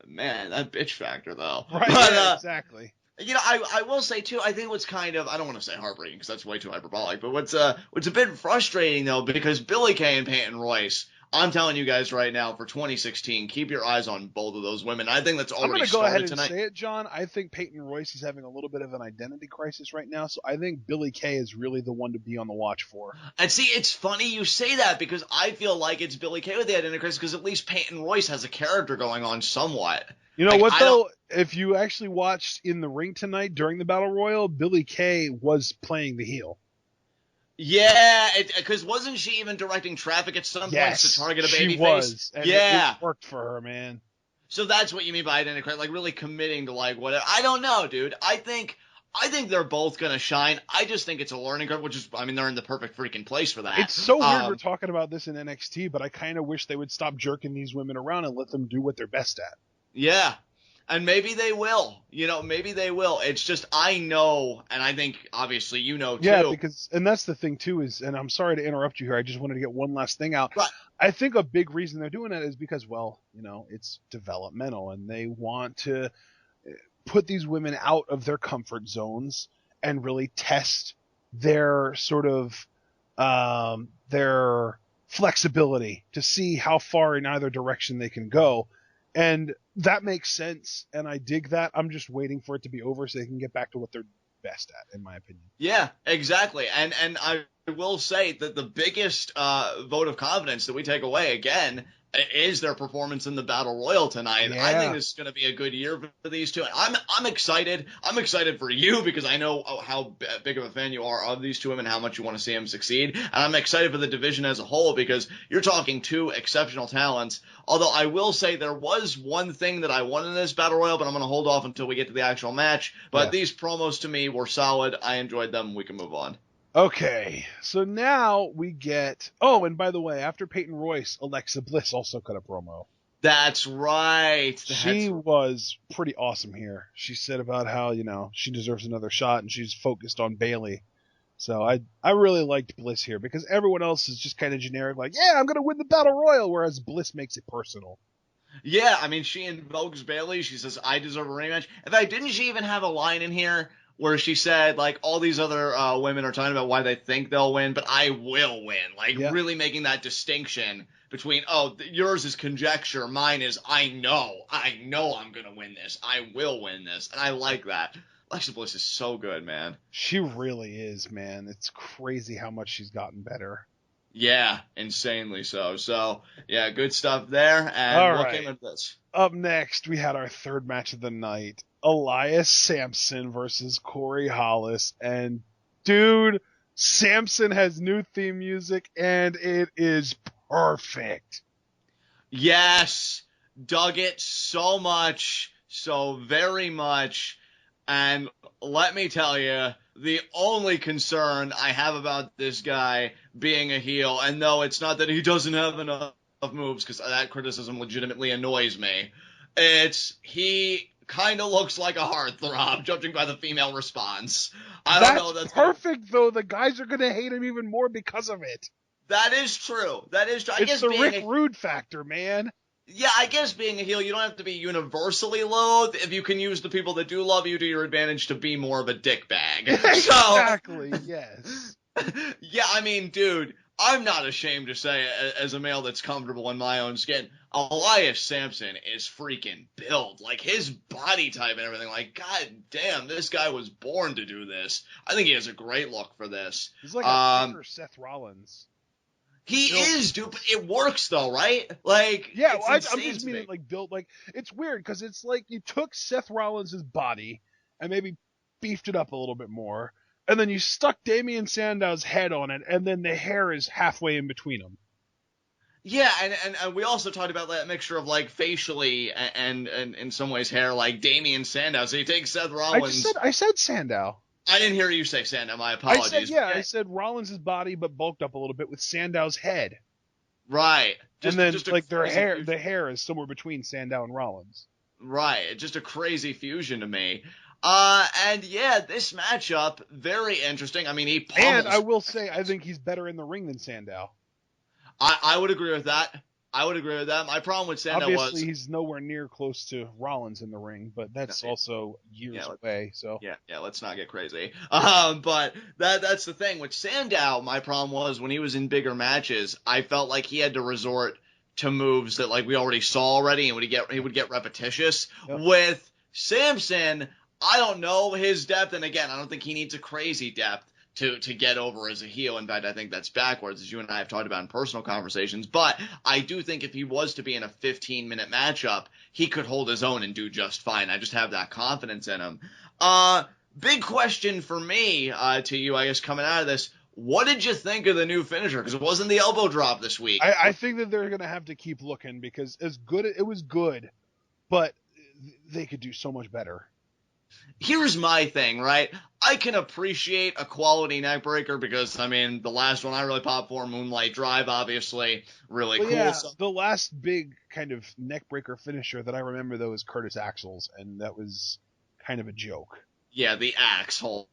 man, that bitch factor though. Right, but, exactly. I will say too, I think what's kind of, I don't want to say heartbreaking because that's way too hyperbolic, but what's a bit frustrating though, because Billie Kay and Peyton Royce, I'm telling you guys right now, for 2016, keep your eyes on both of those women. I think that's already started tonight. I'm going to go ahead and say it, John. I think Peyton Royce is having a little bit of an identity crisis right now, so I think Billie Kay is really the one to be on the watch for. And see, it's funny you say that, because I feel like it's Billie Kay with the identity crisis, because at least Peyton Royce has a character going on somewhat. You know what, though? If you actually watched In the Ring tonight during the Battle Royal, Billie Kay was playing the heel. Yeah, because wasn't she even directing traffic at some point to target a babyface? She was. And it worked for her, man. So that's what you mean by identity crisis, like really committing to like whatever. I don't know, dude. I think they're both gonna shine. I just think it's a learning curve, which is, I mean, they're in the perfect freaking place for that. It's so weird we're talking about this in NXT, but I kind of wish they would stop jerking these women around and let them do what they're best at. Yeah. And maybe they will. Maybe they will. It's just, I know, and I think, obviously, too. Yeah, and that's the thing, too, is, and I'm sorry to interrupt you here, I just wanted to get one last thing out. Right. I think a big reason they're doing that is because, well, it's developmental, and they want to put these women out of their comfort zones and really test their sort of, their flexibility to see how far in either direction they can go. And that makes sense, and I dig that. I'm just waiting for it to be over so they can get back to what they're best at, in my opinion. Yeah, exactly. And I will say that the biggest vote of confidence that we take away, again, is their performance in the Battle Royal tonight. Yeah. I think this is going to be a good year for these two. I'm excited. I'm excited for you, because I know how big of a fan you are of these two women, how much you want to see them succeed. And I'm excited for the division as a whole, because you're talking two exceptional talents. Although I will say there was one thing that I wanted in this Battle Royal, but I'm going to hold off until we get to the actual match. But these promos to me were solid. I enjoyed them. We can move on. Okay, so now we get... Oh, and by the way, after Peyton Royce, Alexa Bliss also cut a promo. That's right. She was pretty awesome here. She said about how, she deserves another shot, and she's focused on Bayley. So I really liked Bliss here because everyone else is just kind of generic, like, yeah, I'm going to win the Battle Royal, whereas Bliss makes it personal. Yeah, I mean, she invokes Bayley. She says, I deserve a rematch. In fact, didn't she even have a line in here where she said, like, all these other women are talking about why they think they'll win, but I will win. Like, really making that distinction between, yours is conjecture, mine is I know I'm going to win this. I will win this. And I like that. Alexa Bliss is so good, man. She really is, man. It's crazy how much she's gotten better. Yeah, insanely so. So, yeah, good stuff there. And All what right. came of this? Up next, we had our third match of the night. Elias Samson versus Corey Hollis. And, dude, Samson has new theme music, and it is perfect. Yes, dug it so much, so very much. And let me tell you, the only concern I have about this guy being a heel, and no, it's not that he doesn't have enough moves, because that criticism legitimately annoys me. He kind of looks like a heartthrob, judging by the female response. I don't know. That's perfect, though. The guys are going to hate him even more because of it. That is true. It's the Rick Rude factor, man. Yeah, I guess being a heel, you don't have to be universally loathed if you can use the people that do love you to your advantage to be more of a dickbag. Exactly, yes. Yeah, I mean, dude, I'm not ashamed to say, as a male that's comfortable in my own skin, Elias Samson is freaking built. Like, his body type and everything, like, god damn, this guy was born to do this. I think he has a great look for this. He's like a bigger Seth Rollins. He is, dude, but it works though, right? Like, yeah, well, I'm just meaning like built. Like, it's weird because it's like you took Seth Rollins' body and maybe beefed it up a little bit more, and then you stuck Damian Sandow's head on it, and then the hair is halfway in between them. Yeah, and we also talked about that mixture of like facially and in some ways hair, like Damian Sandow. So you take Seth Rollins. I said Sandow. I didn't hear you say Sandow. My apologies. I said Rollins' body, but bulked up a little bit with Sandow's head. Right. And then like the hair is somewhere between Sandow and Rollins. Right. Just a crazy fusion to me. And yeah, this matchup, very interesting. I mean, he pummels. And I will say, I think he's better in the ring than Sandow. I would agree with that. My problem with Sandow obviously he's nowhere near close to Rollins in the ring, but that's also years away. So yeah, let's not get crazy. But that's the thing with Sandow. My problem was when he was in bigger matches, I felt like he had to resort to moves that like we already saw already, and he would get repetitious. Yep. With Samson, I don't know his depth, and again, I don't think he needs a crazy depth to get over as a heel. In fact, I think that's backwards, as you and I have talked about in personal conversations. But I do think if he was to be in a 15-minute matchup, he could hold his own and do just fine. I just have that confidence in him. Big question for me to you, I guess, coming out of this. What did you think of the new finisher? Because it wasn't the elbow drop this week. I think that they're going to have to keep looking because it was good, but they could do so much better. Here's my thing, right? I can appreciate a quality neckbreaker because, I mean, the last one I really popped for, Moonlight Drive, obviously, really cool. Yeah, the last big kind of neckbreaker finisher that I remember, though, is Curtis Axel's, and that was kind of a joke. Yeah, the axe hole.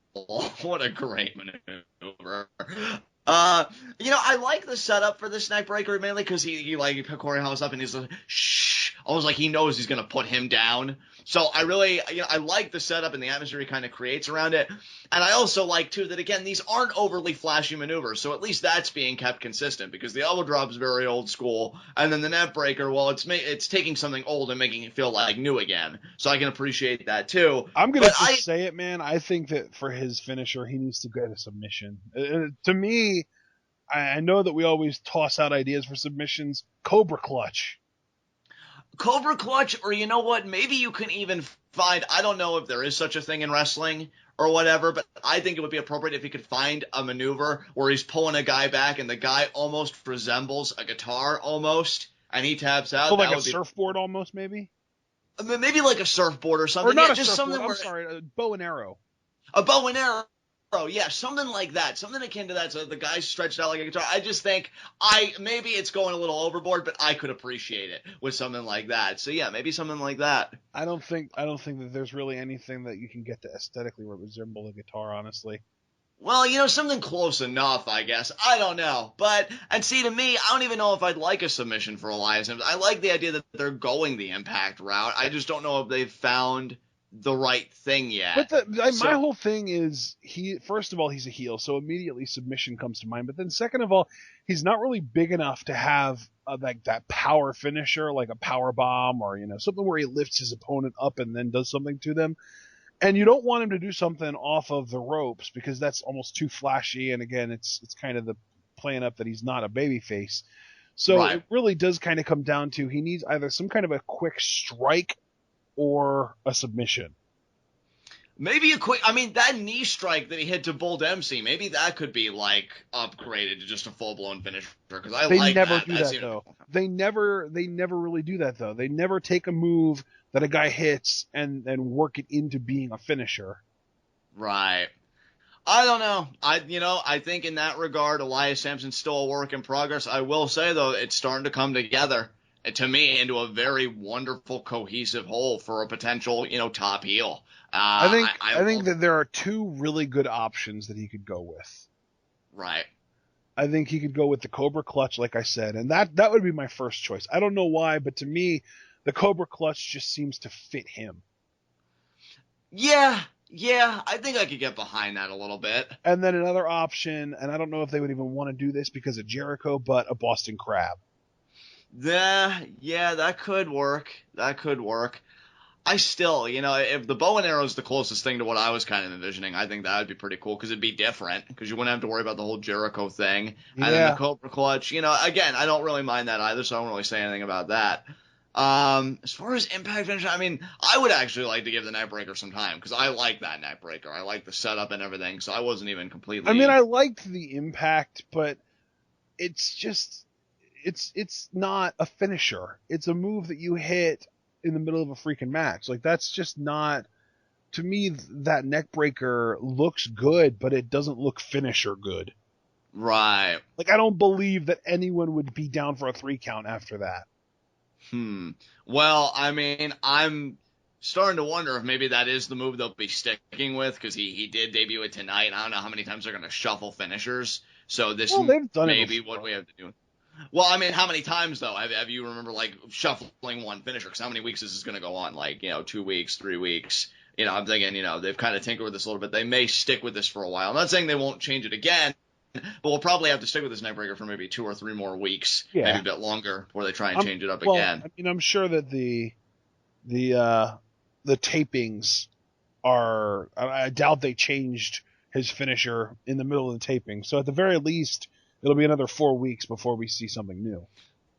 What a great maneuver. I like the setup for this neckbreaker mainly because he put Corey Hollis up and he's like, shh, almost like he knows he's going to put him down. So I really, I like the setup and the atmosphere he kind of creates around it. And I also like, too, that, again, these aren't overly flashy maneuvers. So at least that's being kept consistent because the elbow drop is very old school. And then the net breaker, well, it's taking something old and making it feel like new again. So I can appreciate that, too. I'm going to say it, man. I think that for his finisher, he needs to get a submission. To me, I know that we always toss out ideas for submissions. Cobra Clutch. Cobra Clutch, or you know what, maybe you can even find, I don't know if there is such a thing in wrestling or whatever, but I think it would be appropriate if he could find a maneuver where he's pulling a guy back and the guy almost resembles a guitar almost, and he taps out. So like a surfboard almost, maybe? Maybe like a surfboard or something. Or not a surfboard, a bow and arrow. A bow and arrow. Yeah, something like that. Something akin to that, so the guy's stretched out like a guitar. I just think maybe it's going a little overboard, but I could appreciate it with something like that. So yeah, maybe something like that. I don't think that there's really anything that you can get to aesthetically resemble a guitar, honestly. Well, something close enough, I guess. I don't know. And see, to me, I don't even know if I'd like a submission for Elias. I like the idea that they're going the Impact route. I just don't know if they've found the right thing yet. But my whole thing is, first of all, he's a heel, so immediately submission comes to mind. But then second of all, he's not really big enough to have like that power finisher, like a power bomb or, something where he lifts his opponent up and then does something to them. And you don't want him to do something off of the ropes because that's almost too flashy. And again, it's kind of the playing up that he's not a babyface. So Right. It really does kind of come down to he needs either some kind of a quick strike or a submission. Maybe that knee strike that he hit to Bull Dempsey, maybe that could be like upgraded to just a full-blown finisher. Because They never do that though. They never really do that though. They never take a move that a guy hits and work it into being a finisher. Right. I don't know. I think in that regard, Elias Samson's still a work in progress. I will say though, it's starting to come together, to me, into a very wonderful, cohesive whole for a potential, top heel. I think that there are two really good options that he could go with. Right. I think he could go with the Cobra Clutch, like I said, and that would be my first choice. I don't know why, but to me, the Cobra Clutch just seems to fit him. Yeah, I think I could get behind that a little bit. And then another option, and I don't know if they would even want to do this because of Jericho, but a Boston Crab. Yeah, that could work. I still, if the bow and arrow is the closest thing to what I was kind of envisioning, I think that would be pretty cool because it'd be different because you wouldn't have to worry about the whole Jericho thing. Yeah. And then the Cobra Clutch, again, I don't really mind that either, so I don't really say anything about that. As far as Impact finish, I would actually like to give the Neckbreaker some time because I like that Neckbreaker. I like the setup and everything, so I wasn't even completely. I liked the Impact, but it's just, it's not a finisher. It's a move that you hit in the middle of a freaking match. Like, that's just not, to me, that Neckbreaker looks good, but it doesn't look finisher good. Right. Like, I don't believe that anyone would be down for a 3 count after that. Well, I'm starting to wonder if maybe that is the move they'll be sticking with because he did debut it tonight. I don't know how many times they're going to shuffle finishers. So this they've done maybe it what we have to do. Well, how many times though? Have you remember like shuffling one finisher? Because how many weeks is this going to go on? Like 2 weeks, 3 weeks. I'm thinking they've kind of tinkered with this a little bit. They may stick with this for a while. I'm not saying they won't change it again. But we'll probably have to stick with this Neckbreaker for maybe 2 or 3 more weeks, maybe a bit longer, before they try and change it up again. I'm sure that the tapings are. I doubt they changed his finisher in the middle of the taping. So at the very least, it'll be another 4 weeks before we see something new.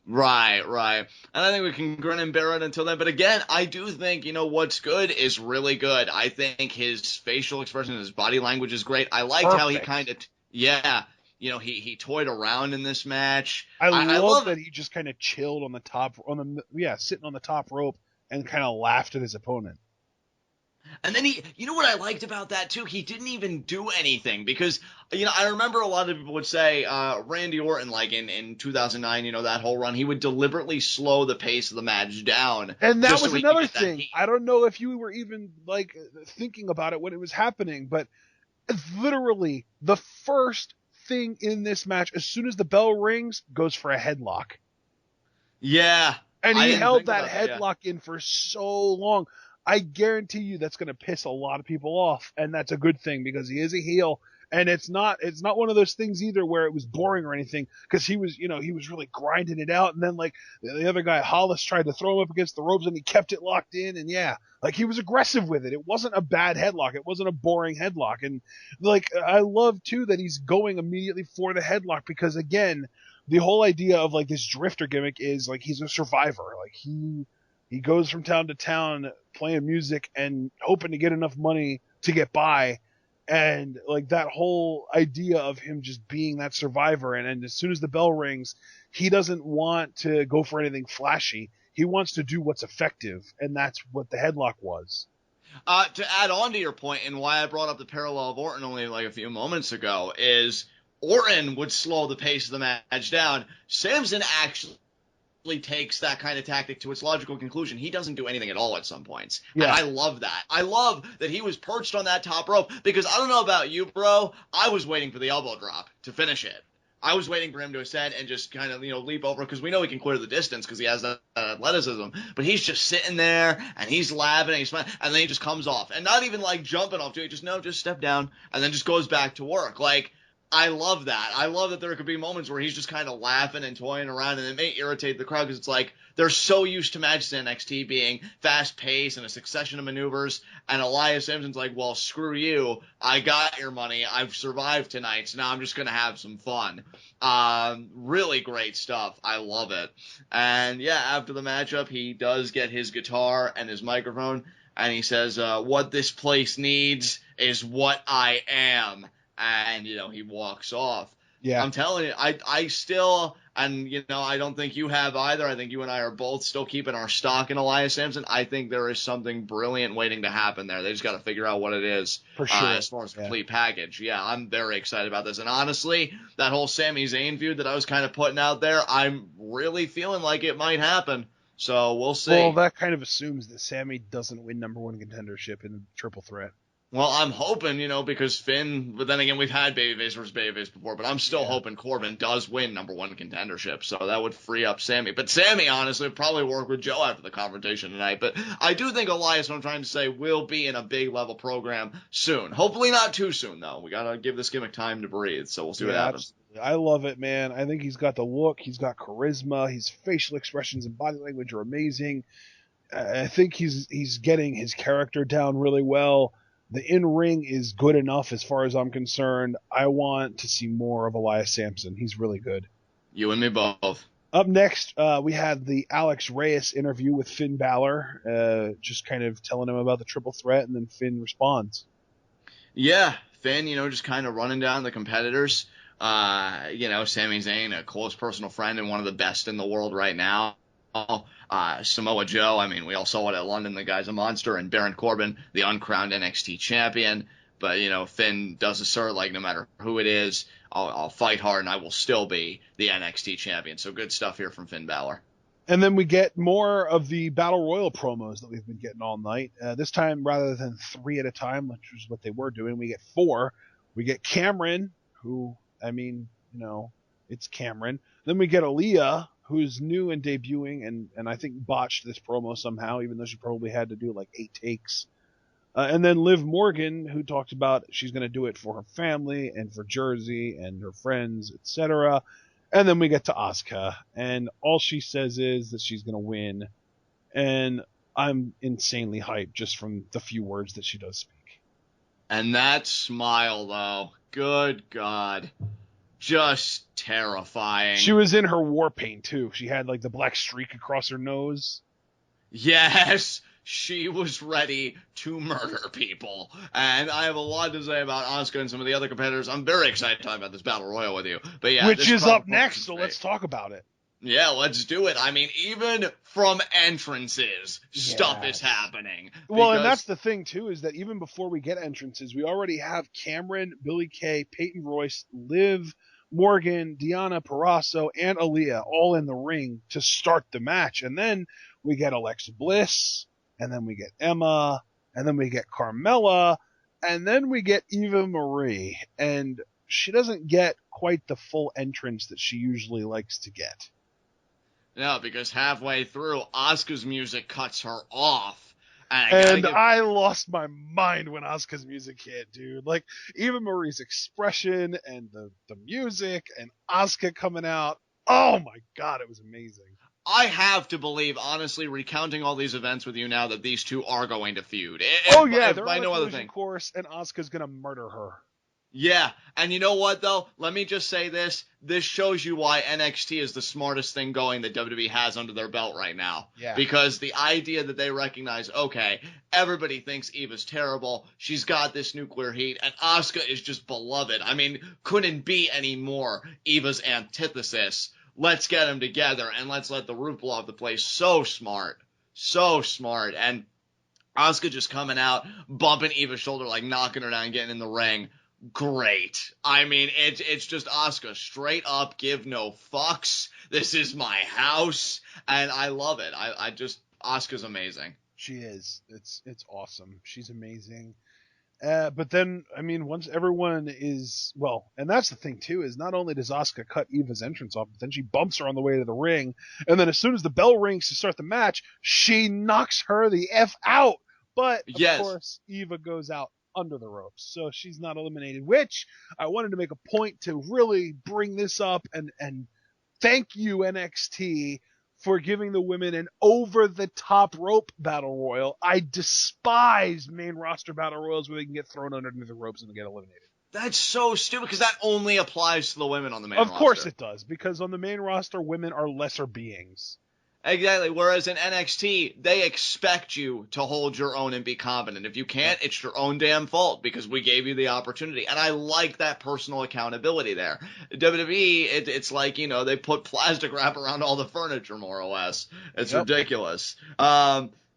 Right. And I think we can grin and bear it until then. But again, I do think, what's good is really good. I think his facial expression, his body language is great. I liked how he kind of. Yeah, he toyed around in this match. I love that he just kind of chilled on the top, sitting on the top rope and kind of laughed at his opponent. And then what I liked about that too? He didn't even do anything because, I remember a lot of people would say, Randy Orton, like in 2009, that whole run, he would deliberately slow the pace of the match down. And that was another thing. I don't know if you were even like thinking about it when it was happening, but literally the first thing in this match, as soon as the bell rings, goes for a headlock. Yeah. And he held that headlock in for so long. I guarantee you that's going to piss a lot of people off, and that's a good thing because he is a heel. And it's not one of those things either where it was boring or anything because he was really grinding it out. And then like the other guy, Hollis, tried to throw him up against the ropes and he kept it locked in. And like he was aggressive with it. It wasn't a bad headlock. It wasn't a boring headlock. And like, I love too that he's going immediately for the headlock because again, the whole idea of like this drifter gimmick is like, he's a survivor. Like he goes from town to town playing music and hoping to get enough money to get by. And like that whole idea of him just being that survivor, and as soon as the bell rings, he doesn't want to go for anything flashy. He wants to do what's effective, and that's what the headlock was. To add on to your point, and why I brought up the parallel of Orton only like a few moments ago, is Orton would slow the pace of the match down. Samson actually takes that kind of tactic to its logical conclusion. He doesn't do anything at all at some points. Yeah. And I love that. I love that he was perched on that top rope, because I don't know about you, bro. I was waiting for the elbow drop to finish it. I was waiting for him to ascend and just kind of, leap over, because we know he can clear the distance because he has that athleticism. But he's just sitting there, and he's laughing, and he's smiling, and then he just comes off. And not even, jumping off to it. Just step down, and then just goes back to work. I love that. I love that there could be moments where he's just kind of laughing and toying around, and it may irritate the crowd because it's they're so used to matches in NXT being fast-paced and a succession of maneuvers, and Elias Samson's well, screw you. I got your money. I've survived tonight, so now I'm just going to have some fun. Really great stuff. I love it. And, yeah, after the matchup, he does get his guitar and his microphone, and he says, what this place needs is what I am. And, he walks off. Yeah. I'm telling you, I still, and, I don't think you have either. I think you and I are both still keeping our stock in Elias Samson. I think there is something brilliant waiting to happen there. They just got to figure out what it is. For sure. As far as the complete package. Yeah, I'm very excited about this. And honestly, that whole Sami Zayn feud that I was kind of putting out there, I'm really feeling like it might happen. So we'll see. Well, that kind of assumes that Sami doesn't win number one contendership in the triple threat. Well, I'm hoping, because Finn, but then again, we've had babyface versus babyface before, but I'm still hoping Corbin does win number one contendership, so that would free up Sami. But Sami, honestly, would probably work with Joe after the confrontation tonight. But I do think Elias, what I'm trying to say, will be in a big level program soon. Hopefully not too soon, though. We got to give this gimmick time to breathe, so we'll see what happens. Absolutely. I love it, man. I think he's got the look, he's got charisma, his facial expressions and body language are amazing. I think he's getting his character down really well. The in-ring is good enough as far as I'm concerned. I want to see more of Elias Samson. He's really good. You and me both. Up next, we had the Alex Reyes interview with Finn Balor, just kind of telling him about the triple threat, and then Finn responds. Yeah, Finn, just kind of running down the competitors. Sami Zayn, a close personal friend and one of the best in the world right now. Samoa Joe, we all saw it at London, the guy's a monster, and Baron Corbin, the uncrowned NXT champion. But, Finn does assert, no matter who it is, I'll fight hard and I will still be the NXT champion. So good stuff here from Finn Balor. And then we get more of the Battle Royal promos that we've been getting all night. This time, rather than 3 at a time, which is what they were doing, we get 4. We get Cameron, who, it's Cameron. Then we get Aliyah, who's new and debuting, and I think botched this promo somehow, even though she probably had to do 8 takes. And then Liv Morgan, who talked about she's going to do it for her family and for Jersey and her friends, etc. And then we get to Asuka, and all she says is that she's going to win. And I'm insanely hyped just from the few words that she does speak. And that smile, though, good God. Just terrifying. She was in her war paint, too. She had, the black streak across her nose. Yes, she was ready to murder people. And I have a lot to say about Asuka and some of the other competitors. I'm very excited to talk about this Battle Royal with you. But yeah, which is up next, so let's talk about it. Yeah, let's do it. Even from entrances, stuff is happening. Well, and that's the thing, too, is that even before we get entrances, we already have Cameron, Billie Kay, Peyton Royce, Liv Morgan, Deonna Purrazzo, and Aliyah all in the ring to start the match. And then we get Alexa Bliss, and then we get Emma, and then we get Carmella, and then we get Eva Marie. And she doesn't get quite the full entrance that she usually likes to get. No, because halfway through, Asuka's music cuts her off. I lost my mind when Asuka's music hit, dude. Eva Marie's expression and the music and Asuka coming out. Oh my God, it was amazing. I have to believe, honestly, recounting all these events with you now, that these two are going to feud. They're on no a other collision thing. Course, and Asuka's gonna murder her. Yeah, and you know what, though? Let me just say this. This shows you why NXT is the smartest thing going that WWE has under their belt right now. Yeah. Because the idea that they recognize, okay, everybody thinks Eva's terrible, she's got this nuclear heat, and Asuka is just beloved. Couldn't be any more Eva's antithesis. Let's get them together, and let's let the roof blow off the place. So smart. So smart. And Asuka just coming out, bumping Eva's shoulder, knocking her down, getting in the ring. great. I mean, it's just Asuka straight up, give no fucks. This is my house, and I love it. I just Asuka's amazing. She is. It's awesome. She's amazing. But then, I mean, once everyone is, well, and that's the thing too, is not only does Asuka cut Eva's entrance off, but then she bumps her on the way to the ring, and then as soon as the bell rings to start the match, she knocks her the F out. But, of course, Eva goes out under the ropes, so she's not eliminated, which I wanted to make a point to really bring this up and thank you, NXT, for giving the women an over-the-top rope battle royal. I despise main roster battle royals where they can get thrown underneath the ropes and get eliminated. That's so stupid, because that only applies to the women on the main roster. Of course it does, because on the main roster, women are lesser beings. Exactly, whereas in NXT, they expect you to hold your own and be competent. If you can't, it's your own damn fault, because we gave you the opportunity. And I like that personal accountability there. WWE, it's like, you know, they put plastic wrap around all the furniture, more or less. It's ridiculous.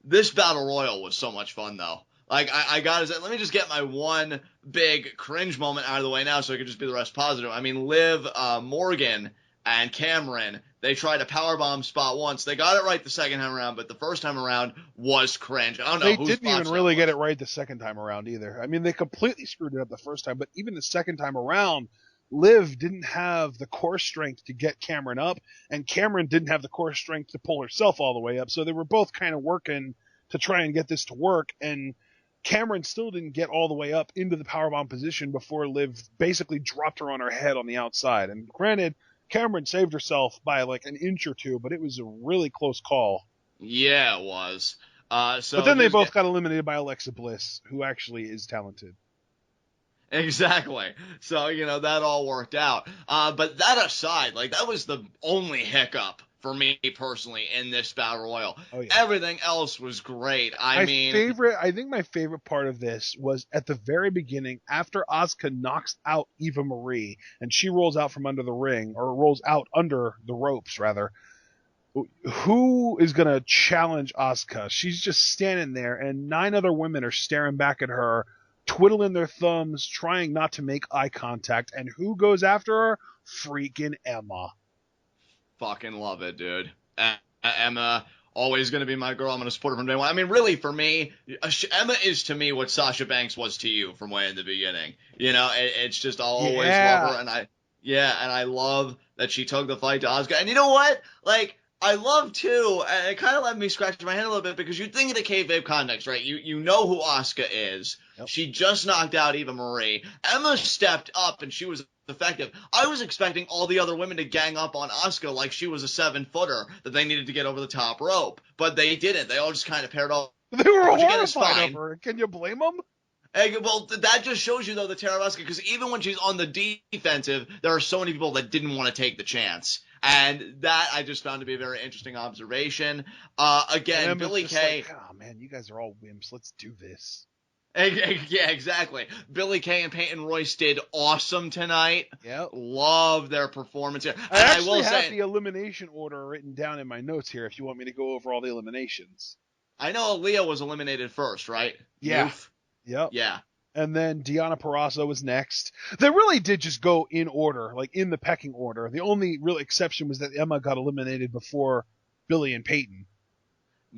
This Battle Royal was so much fun, though. Like, I gotta say, let me just get my one big cringe moment out of the way now so it can just be the rest positive. I mean, Liv Morgan and Cameron, they tried a powerbomb spot once. They got it right the second time around, but the first time around was cringe. I don't know. They didn't even really get it right the second time around either. I mean, they completely screwed it up the first time, but even the second time around, Liv didn't have the core strength to get Cameron up, and Cameron didn't have the core strength to pull herself all the way up. So they were both kind of working to try and get this to work, and Cameron still didn't get all the way up into the powerbomb position before Liv basically dropped her on her head on the outside. And granted, Cameron saved herself by like an inch or two, but it was a really close call. Yeah, it was. But then they both got eliminated by Alexa Bliss, who actually is talented. Exactly. So, you know, that all worked out. But that aside, like, that was the only hiccup for me personally in this Battle Royal. Oh, yeah. Everything else was great. I think my favorite part of this was at the very beginning, after Asuka knocks out Eva Marie and she rolls out from under the ring, or rolls out under the ropes rather. Who is going to challenge Asuka? She's just standing there and 9 other women are staring back at her, twiddling their thumbs, trying not to make eye contact. And who goes after her? Freaking Emma. Fucking love it, dude. Emma, always going to be my girl. I'm going to support her from day one. I mean, really, for me, Emma is to me what Sasha Banks was to you from way in the beginning. You know, it's just I'll always love her. And I love that she took the fight to Asuka. And you know what? Like, I love, too, and it kind of let me scratch my head a little bit, because you think of the kayfabe context, right? You know who Asuka is. Yep. She just knocked out Eva Marie. Emma stepped up, and she was effective. I was expecting all the other women to gang up on Asuka like she was a 7-footer that they needed to get over the top rope, but they didn't. They all just kind of paired off. They were horrified over it. Can you blame them? Well, that just shows you, though, the terror of Asuka, because even when she's on the defensive, there are so many people that didn't want to take the chance. And that I just found to be a very interesting observation. Again, Billie Kay. Like, oh, man, you guys are all wimps. Let's do this. Yeah, exactly. Billie Kay and Peyton Royce did awesome tonight. Yep. Love their performance here. I actually have the elimination order written down in my notes here if you want me to go over all the eliminations. I know Aliyah was eliminated first, right? Yeah. Oof. Yep. Yeah. And then Deonna Purrazzo was next. They really did just go in order, like in the pecking order. The only real exception was that Emma got eliminated before Billie and Peyton.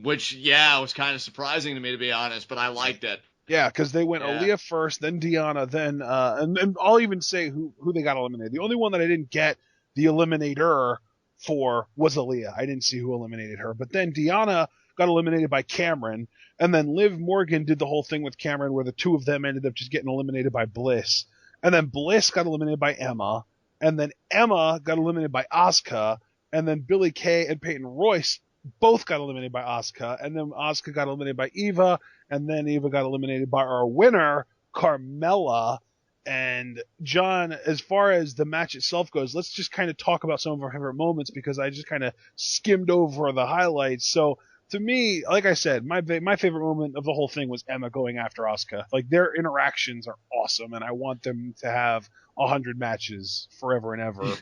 Which, yeah, was kind of surprising to me, to be honest, but I liked it. Yeah, because they went Aliyah first, then Deonna, then and I'll even say who they got eliminated. The only one that I didn't get the eliminator for was Aliyah. I didn't see who eliminated her. But then Deonna got eliminated by Cameron, and then Liv Morgan did the whole thing with Cameron where the two of them ended up just getting eliminated by Bliss. And then Bliss got eliminated by Emma, and then Emma got eliminated by Asuka, and then Billie Kay and Peyton Royce both got eliminated by Asuka, and then Asuka got eliminated by Eva, and then Eva got eliminated by our winner, Carmella. And John, as far as the match itself goes, let's just kind of talk about some of our favorite moments, because I just kind of skimmed over the highlights. So to me, like I said, my favorite moment of the whole thing was Emma going after Asuka. Like, their interactions are awesome, and I want them to have 100 matches forever and ever.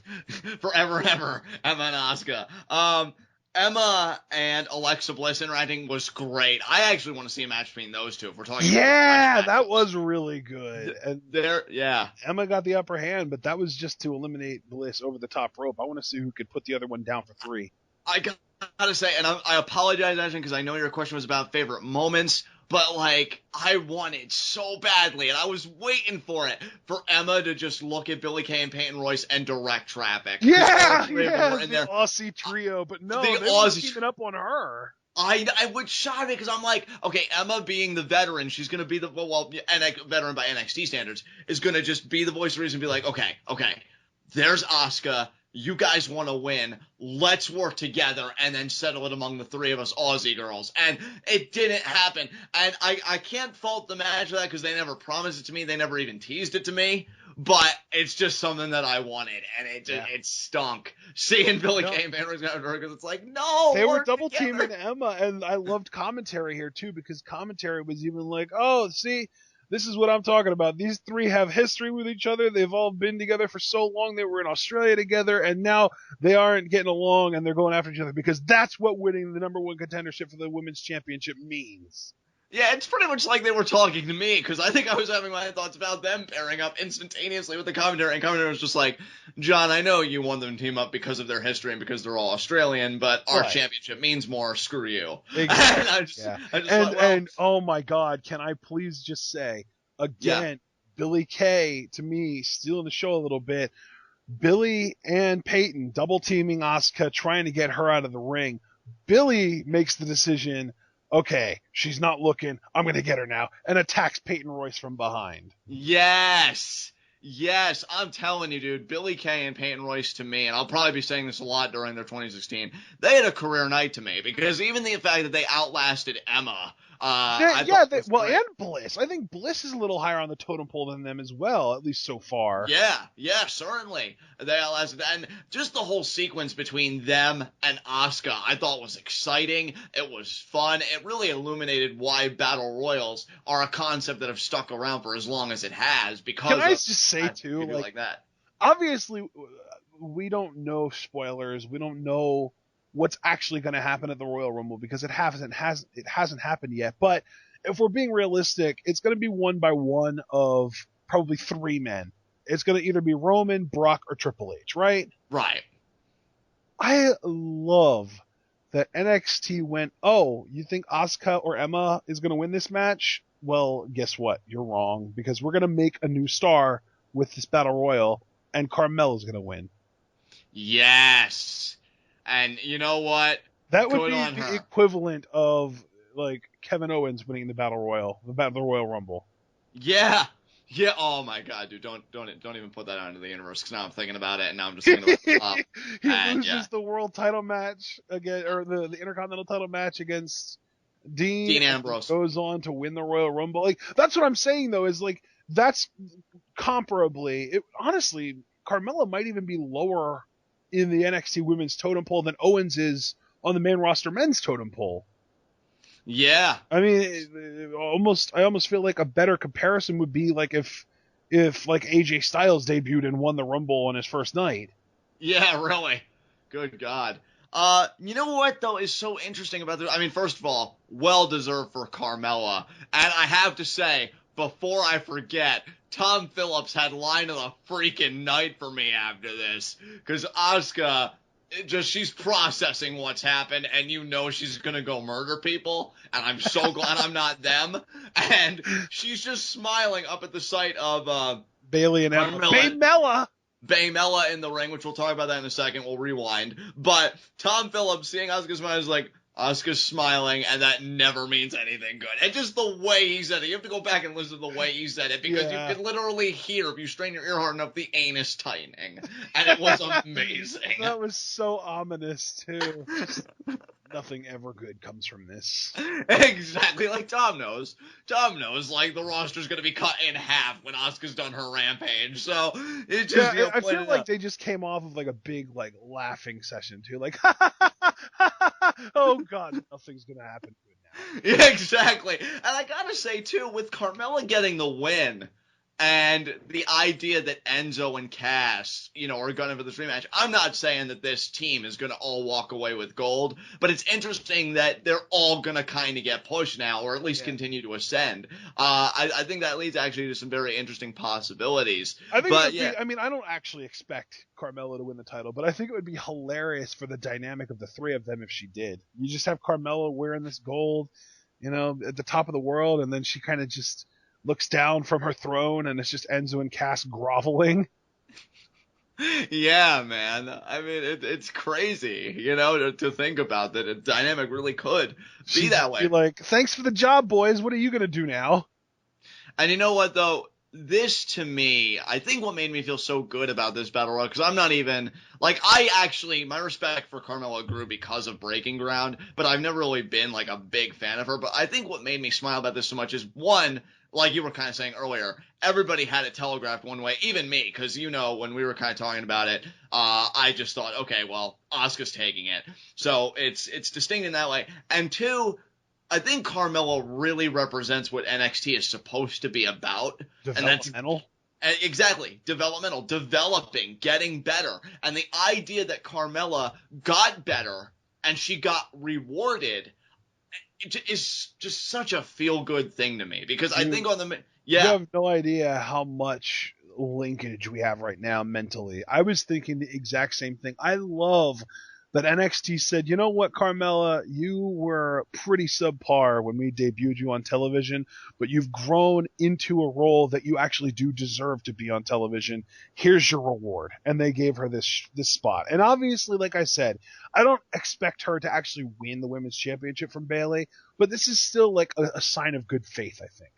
Forever and ever, Emma and Asuka. Emma and Alexa Bliss interacting was great. I actually want to see a match between those two if we're talking Yeah, about that was really good. And yeah. Emma got the upper hand, but that was just to eliminate Bliss over the top rope. I want to see who could put the other one down for 3. I gotta say, and I apologize, Ashton, because I know your question was about favorite moments, but, like, I wanted so badly, and I was waiting for it, for Emma to just look at Billie Kay and Peyton Royce and direct traffic. Yeah, the Aussie trio, but no, The they were keeping up on her. I would shock me because I'm like, okay, Emma being the veteran, she's going to be the, veteran by NXT standards, is going to just be the voice of reason and be like, okay, there's Asuka. You guys want to win. Let's work together and then settle it among the 3 of us Aussie girls. And it didn't happen. And I can't fault the match for that because they never promised it to me. They never even teased it to me. But it's just something that I wanted, and it stunk. Seeing Billie Kay and Peyton Royce because it's like, no, they were double teaming Emma, and I loved commentary here too because commentary was even like, oh, see, this is what I'm talking about. These 3 have history with each other. They've all been together for so long. They were in Australia together, and now they aren't getting along, and they're going after each other because that's what winning the number 1 contendership for the women's championship means. Yeah, it's pretty much like they were talking to me, because I think I was having my thoughts about them pairing up instantaneously with the commentary, and commentary was just like, John, I know you want them to team up because of their history and because they're all Australian, but our championship means more, screw you. Exactly. And oh my God, can I please just say, again, Billie Kay, to me, stealing the show a little bit, Billie and Peyton double-teaming Asuka, trying to get her out of the ring. Billie makes the decision, okay, she's not looking, I'm going to get her now, and attacks Peyton Royce from behind. Yes, I'm telling you, dude, Billie Kay and Peyton Royce to me, and I'll probably be saying this a lot during their 2016, they had a career night to me, because even the fact that they outlasted Emma, and Bliss. I think Bliss is a little higher on the totem pole than them as well, at least so far. Yeah, certainly. They outlasted, and just the whole sequence between them and Asuka, I thought was exciting. It was fun. It really illuminated why battle royals are a concept that have stuck around for as long as it has. Because can I just say too, like that. Obviously, we don't know spoilers. We don't know what's actually going to happen at the Royal Rumble because it hasn't happened yet. But if we're being realistic, it's going to be one by one of probably 3 men. It's going to either be Roman, Brock, or Triple H, right? Right. I love that NXT went, oh, you think Asuka or Emma is going to win this match? Well, guess what? You're wrong, because we're going to make a new star with this Battle Royal, and Carmella's going to win. Yes. And you know what? That would be the equivalent of, like, Kevin Owens winning the Battle Royal, the Royal Rumble. Yeah. Oh my God, dude! Don't even put that out into the universe, because now I'm thinking about it, and now I'm just thinking about it. He loses the world title match again, or the Intercontinental title match against Dean Ambrose. Goes on to win the Royal Rumble. Like, that's what I'm saying though. Is like that's comparably. Honestly, Carmella might even be lower in the NXT Women's totem pole than Owens is on the main roster men's totem pole. Yeah. I mean, I almost feel like a better comparison would be like if like AJ Styles debuted and won the Rumble on his first night. Yeah, really. Good God. You know what though is so interesting about this? I mean, first of all, well deserved for Carmella. And I have to say, before I forget, Tom Phillips had line of the freaking night for me after this. Because Asuka, she's processing what's happened, and you know she's gonna go murder people, and I'm so glad I'm not them. And she's just smiling up at the sight of Bayley and Emma. Baymella in the ring, which we'll talk about that in a second. We'll rewind. But Tom Phillips seeing Asuka smile is like, Asuka's smiling, and that never means anything good. And just the way he said it. You have to go back and listen to the way he said it, because you can literally hear, if you strain your ear hard enough, the anus tightening. And it was amazing. That was so ominous, too. Nothing ever good comes from this. Exactly. Like, Tom knows. Like, the roster's going to be cut in half when Asuka's done her rampage. So, it just... Yeah, I feel like they just came off of, like, a big, like, laughing session, too. Like, oh, God, nothing's going to happen good now. Yeah, exactly. And I got to say, too, with Carmella getting the win, And the idea that Enzo and Cass, are gunning for this rematch, I'm not saying that this team is going to all walk away with gold, but it's interesting that they're all going to kind of get pushed now, or at least continue to ascend. I think that leads actually to some very interesting possibilities. I think I don't actually expect Carmella to win the title, but I think it would be hilarious for the dynamic of the three of them if she did. You just have Carmella wearing this gold, at the top of the world, and then she kind of just looks down from her throne, and it's just Enzo and Cass groveling. Yeah, man. I mean, it's crazy, to think about that. A dynamic really could be that way. Be like, thanks for the job, boys. What are you going to do now? And you know what, though? This, to me, I think what made me feel so good about this Battle Royal, because I'm not even, my respect for Carmella grew because of Breaking Ground, but I've never really been, a big fan of her. But I think what made me smile about this so much is, one, like you were kind of saying earlier, everybody had it telegraphed one way, even me, because, when we were kind of talking about it, I just thought, okay, well, Asuka's taking it. So it's distinct in that way. And two, I think Carmella really represents what NXT is supposed to be about. Developmental? Exactly. Developmental. Developing. Getting better. And the idea that Carmella got better and she got rewarded is just such a feel-good thing to me. Because I think you have no idea how much linkage we have right now mentally. I was thinking the exact same thing. I love that NXT said, you know what, Carmella, you were pretty subpar when we debuted you on television, but you've grown into a role that you actually do deserve to be on television. Here's your reward. And they gave her this spot. And obviously, like I said, I don't expect her to actually win the Women's Championship from Bayley, but this is still like a sign of good faith, I think.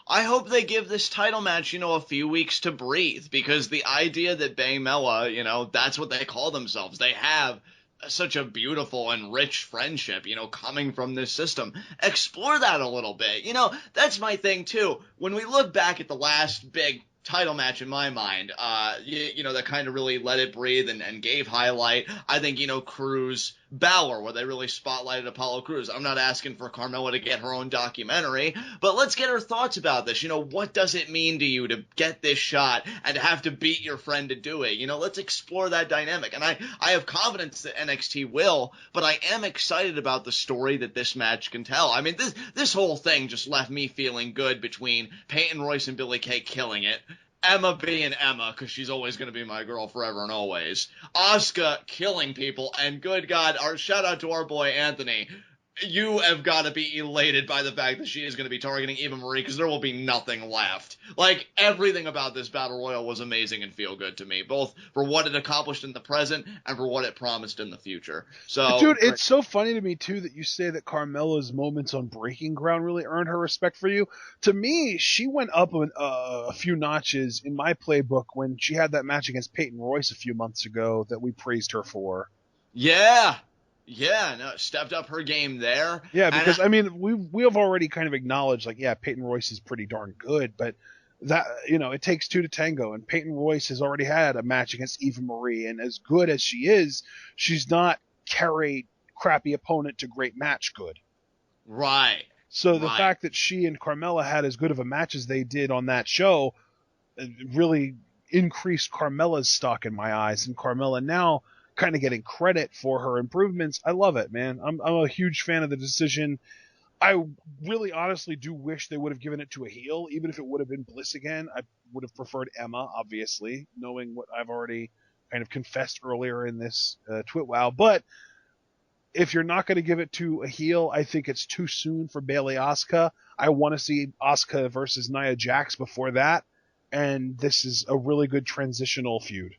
I hope they give this title match, a few weeks to breathe, because the idea that Baymella, that's what they call themselves. They have such a beautiful and rich friendship, coming from this system. Explore that a little bit. That's my thing, too. When we look back at the last big title match in my mind, that kind of really let it breathe and gave highlight, I think, Cruz Balor, where they really spotlighted Apollo Crews. I'm not asking for Carmella to get her own documentary, but let's get her thoughts about this. What does it mean to you to get this shot and to have to beat your friend to do it? Let's explore that dynamic. And I have confidence that NXT will, but I am excited about the story that this match can tell. I mean, this whole thing just left me feeling good between Peyton Royce and Billie Kay killing it. Emma being Emma, because she's always going to be my girl forever and always. Asuka killing people, and good God, shout out to our boy Anthony. You have got to be elated by the fact that she is going to be targeting Eva Marie, because there will be nothing left. Everything about this Battle Royal was amazing and feel good to me, both for what it accomplished in the present and for what it promised in the future. So, dude, it's so funny to me, too, that you say that Carmella's moments on Breaking Ground really earned her respect for you. To me, she went up a few notches in my playbook when she had that match against Peyton Royce a few months ago that we praised her for. Yeah. Yeah, no, stepped up her game there. Yeah, because we have already kind of acknowledged, Peyton Royce is pretty darn good, but that, it takes two to tango, and Peyton Royce has already had a match against Eva Marie, and as good as she is, she's not carried crappy opponent to great match good. Right. So the fact that she and Carmella had as good of a match as they did on that show really increased Carmella's stock in my eyes, and Carmella now kind of getting credit for her improvements. I love it, man. I'm a huge fan of the decision. I really honestly do wish they would have given it to a heel, even if it would have been Bliss again. I would have preferred Emma, obviously, knowing what I've already kind of confessed earlier in this TWitWoW. But if you're not going to give it to a heel, I think it's too soon for Bayley Asuka. I want to see Asuka versus Nia Jax before that, and this is a really good transitional feud.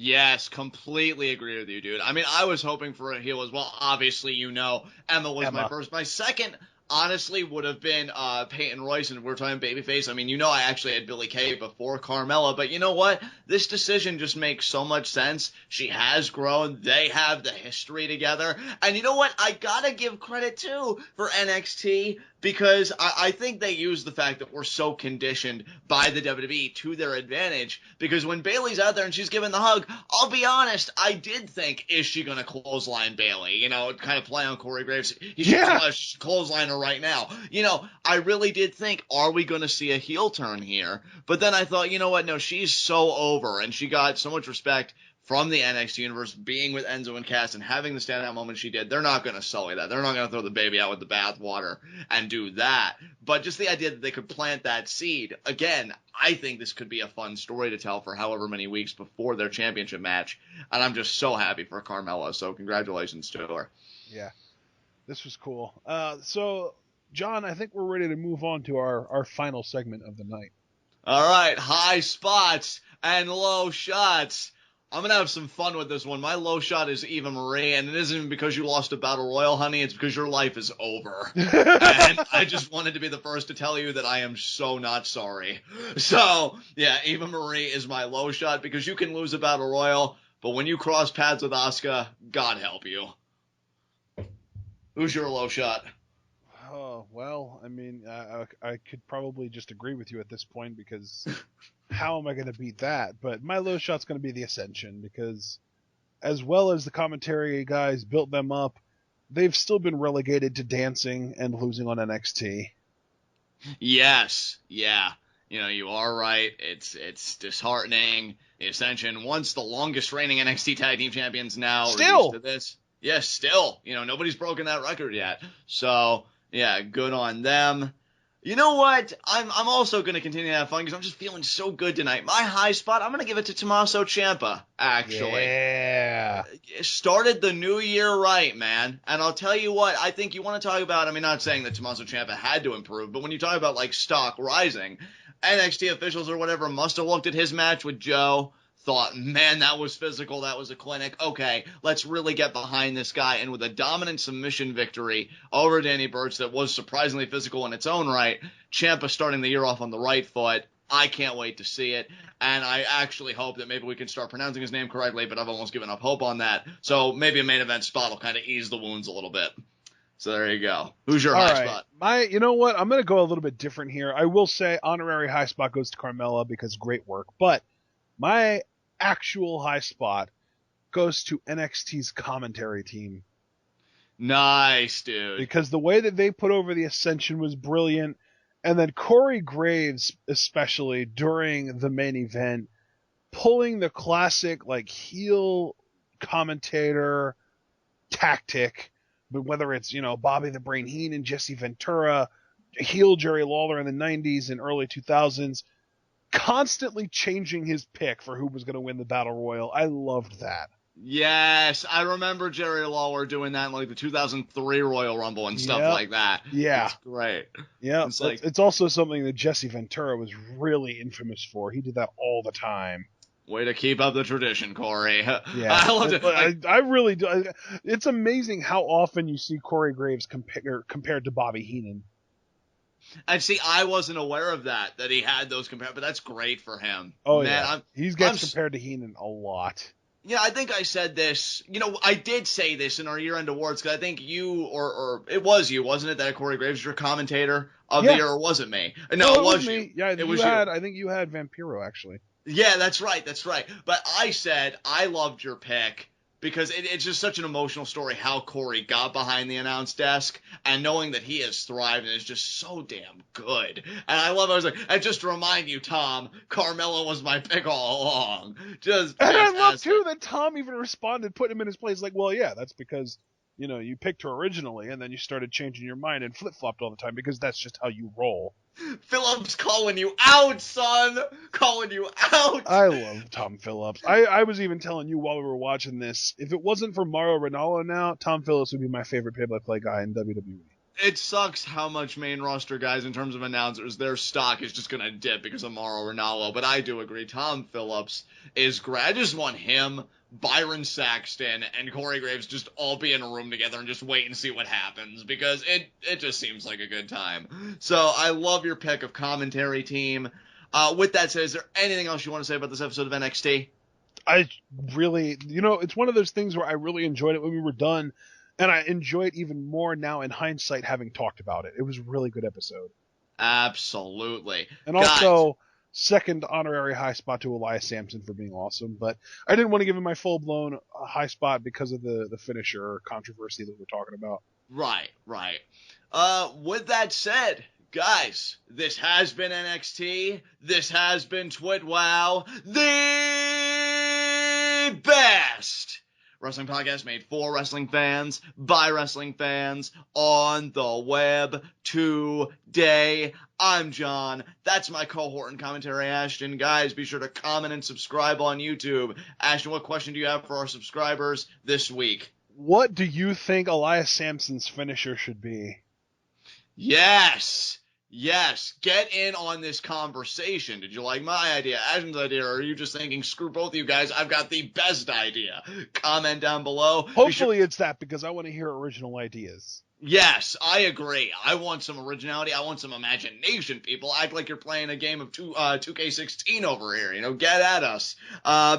Yes, completely agree with you, dude. I mean, I was hoping for a heel as well. Obviously, Emma was my first. My second, honestly, would have been Peyton Royce, and we're talking babyface. I mean, I actually had Billie Kay before Carmella, but you know what? This decision just makes so much sense. She has grown. They have the history together. And you know what? I gotta give credit, too, for NXT because I think they use the fact that we're so conditioned by the WWE to their advantage, because when Bayley's out there and she's giving the hug, I'll be honest, I did think, is she going to clothesline Bayley? You know, kind of play on Corey Graves. He should clothesline her right now. You know, I really did think, are we going to see a heel turn here? But then I thought, you know what, no, she's so over, and she got so much respect from the NXT universe, being with Enzo and Cass and having the standout moment she did. They're not going to sully that. They're not going to throw the baby out with the bathwater and do that. But just the idea that they could plant that seed, again, I think this could be a fun story to tell for however many weeks before their championship match. And I'm just so happy for Carmella. So congratulations to her. Yeah, this was cool. So, John, I think we're ready to move on to our final segment of the night. All right, high spots and low shots. I'm going to have some fun with this one. My low shot is Eva Marie, and it isn't even because you lost a Battle Royal, honey. It's because your life is over. And I just wanted to be the first to tell you that I am so not sorry. So, yeah, Eva Marie is my low shot because you can lose a Battle Royal, but when you cross paths with Asuka, God help you. Who's your low shot? Oh, well, I mean, I could probably just agree with you at this point because how am I going to beat that? But my low shot's going to be the Ascension because as well as the commentary guys built them up, they've still been relegated to dancing and losing on NXT. Yes, yeah. You know, you are right. It's disheartening. The Ascension, once the longest reigning NXT Tag Team Champions now, still to this. Yes, still. You know, nobody's broken that record yet. So, yeah, good on them. You know what? I'm also going to continue to have fun because I'm just feeling so good tonight. My high spot, I'm going to give it to Tommaso Ciampa, actually. Yeah. Started the new year right, man. And I'll tell you what, I think you want to talk about, I mean, not saying that Tommaso Ciampa had to improve, but when you talk about, like, stock rising, NXT officials or whatever must have looked at his match with Joe, thought, man, that was physical, that was a clinic. Okay, let's really get behind this guy. And with a dominant submission victory over Danny Burch that was surprisingly physical in its own right, Ciampa starting the year off on the right foot. I can't wait to see it. And I actually hope that maybe we can start pronouncing his name correctly, but I've almost given up hope on that. So maybe a main event spot will kind of ease the wounds a little bit. So there you go. Who's your high spot? You know what? I'm going to go a little bit different here. I will say honorary high spot goes to Carmella because great work. But my actual high spot goes to NXT's commentary team. Nice, dude. Because the way that they put over the Ascension was brilliant. And then Corey Graves, especially during the main event, pulling the classic like heel commentator tactic, but whether it's, you know, Bobby the Brain Heenan, Jesse Ventura, heel Jerry Lawler in the 90s and early 2000s, constantly changing his pick for who was going to win the Battle Royal. I loved that. Yes, I remember Jerry Lawler doing that in like the 2003 Royal Rumble and stuff like that. Yeah. It's great. Yeah, it's also something that Jesse Ventura was really infamous for. He did that all the time. Way to keep up the tradition, Corey. Yeah, I loved it. I really do. It's amazing how often you see Corey Graves compared to Bobby Heenan. And see, I wasn't aware of that he had those compared, but that's great for him. Oh, man, yeah. He gets compared to Heenan a lot. Yeah, I think I said this. You know, I did say this in our year-end awards because I think you, or it was you, wasn't it, that Corey Graves was your commentator of the year, or was it me? No, it was me. Yeah, it was you. I think you had Vampiro, actually. Yeah, that's right. But I said I loved your pick because it's just such an emotional story how Corey got behind the announce desk and knowing that he has thrived and is just so damn good. And I was like, and just to remind you, Tom, Carmella was my pick all along. Just and I love, too, that Tom even responded, put him in his place, like, well, yeah, that's because, you know, you picked her originally and then you started changing your mind and flip-flopped all the time because that's just how you roll. Phillips calling you out, son! Calling you out! I love Tom Phillips. I was even telling you while we were watching this, if it wasn't for Mauro Ranallo now, Tom Phillips would be my favorite play-by-play guy in WWE. It sucks how much main roster guys, in terms of announcers, their stock is just going to dip because of Mauro Ranallo, but I do agree. Tom Phillips is great. I just want him, Byron Saxton, and Corey Graves just all be in a room together and just wait and see what happens, because it just seems like a good time. So I love your pick of commentary team. With that said, is there anything else you want to say about this episode of NXT? I really, it's one of those things where I really enjoyed it when we were done. And I enjoy it even more now in hindsight, having talked about it. It was a really good episode. Absolutely. And Guys, also, second honorary high spot to Elias Samson for being awesome. But I didn't want to give him my full-blown high spot because of the finisher controversy that we're talking about. Right. With that said, guys, this has been NXT. This has been TWitWoW, the best wrestling podcast made for wrestling fans, by wrestling fans, on the web today. I'm John. That's my cohort and commentary, Ashton. Guys, be sure to comment and subscribe on YouTube. Ashton, what question do you have for our subscribers this week? What do you think Elias Samson's finisher should be? Yes, get in on this conversation. Did you like my idea, Ashton's idea, or are you just thinking, screw both of you guys, I've got the best idea? Comment down below. Hopefully it's that, because I want to hear original ideas. Yes, I agree. I want some originality. I want some imagination, people. Act like you're playing a game of 2K16 over here. Get at us.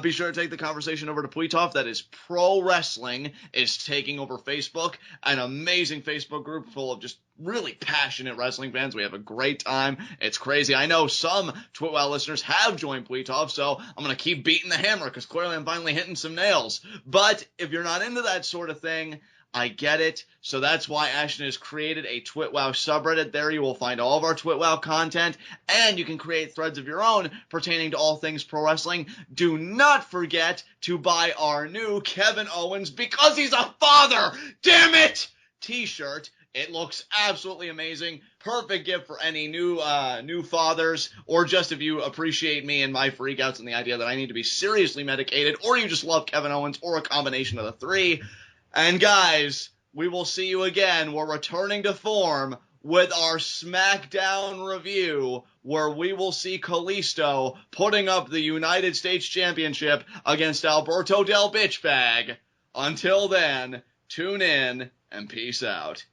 Be sure to take the conversation over to Tweetoff. That is Pro Wrestling is taking over Facebook. An amazing Facebook group full of just really passionate wrestling fans. We have a great time. It's crazy. I know some TWitWoW listeners have joined Tweetoff, so I'm going to keep beating the hammer because clearly I'm finally hitting some nails. But if you're not into that sort of thing, I get it. So that's why Ashton has created a TWitWoW subreddit. There you will find all of our TWitWoW content, and you can create threads of your own pertaining to all things pro wrestling. Do not forget to buy our new Kevin Owens Because He's a Father, damn it, t-shirt. It looks absolutely amazing. Perfect gift for any new fathers, or just if you appreciate me and my freakouts and the idea that I need to be seriously medicated, or you just love Kevin Owens, or a combination of the three. And guys, we will see you again. We're returning to form with our SmackDown review, where we will see Kalisto putting up the United States Championship against Alberto Del Bitchbag. Until then, tune in and peace out.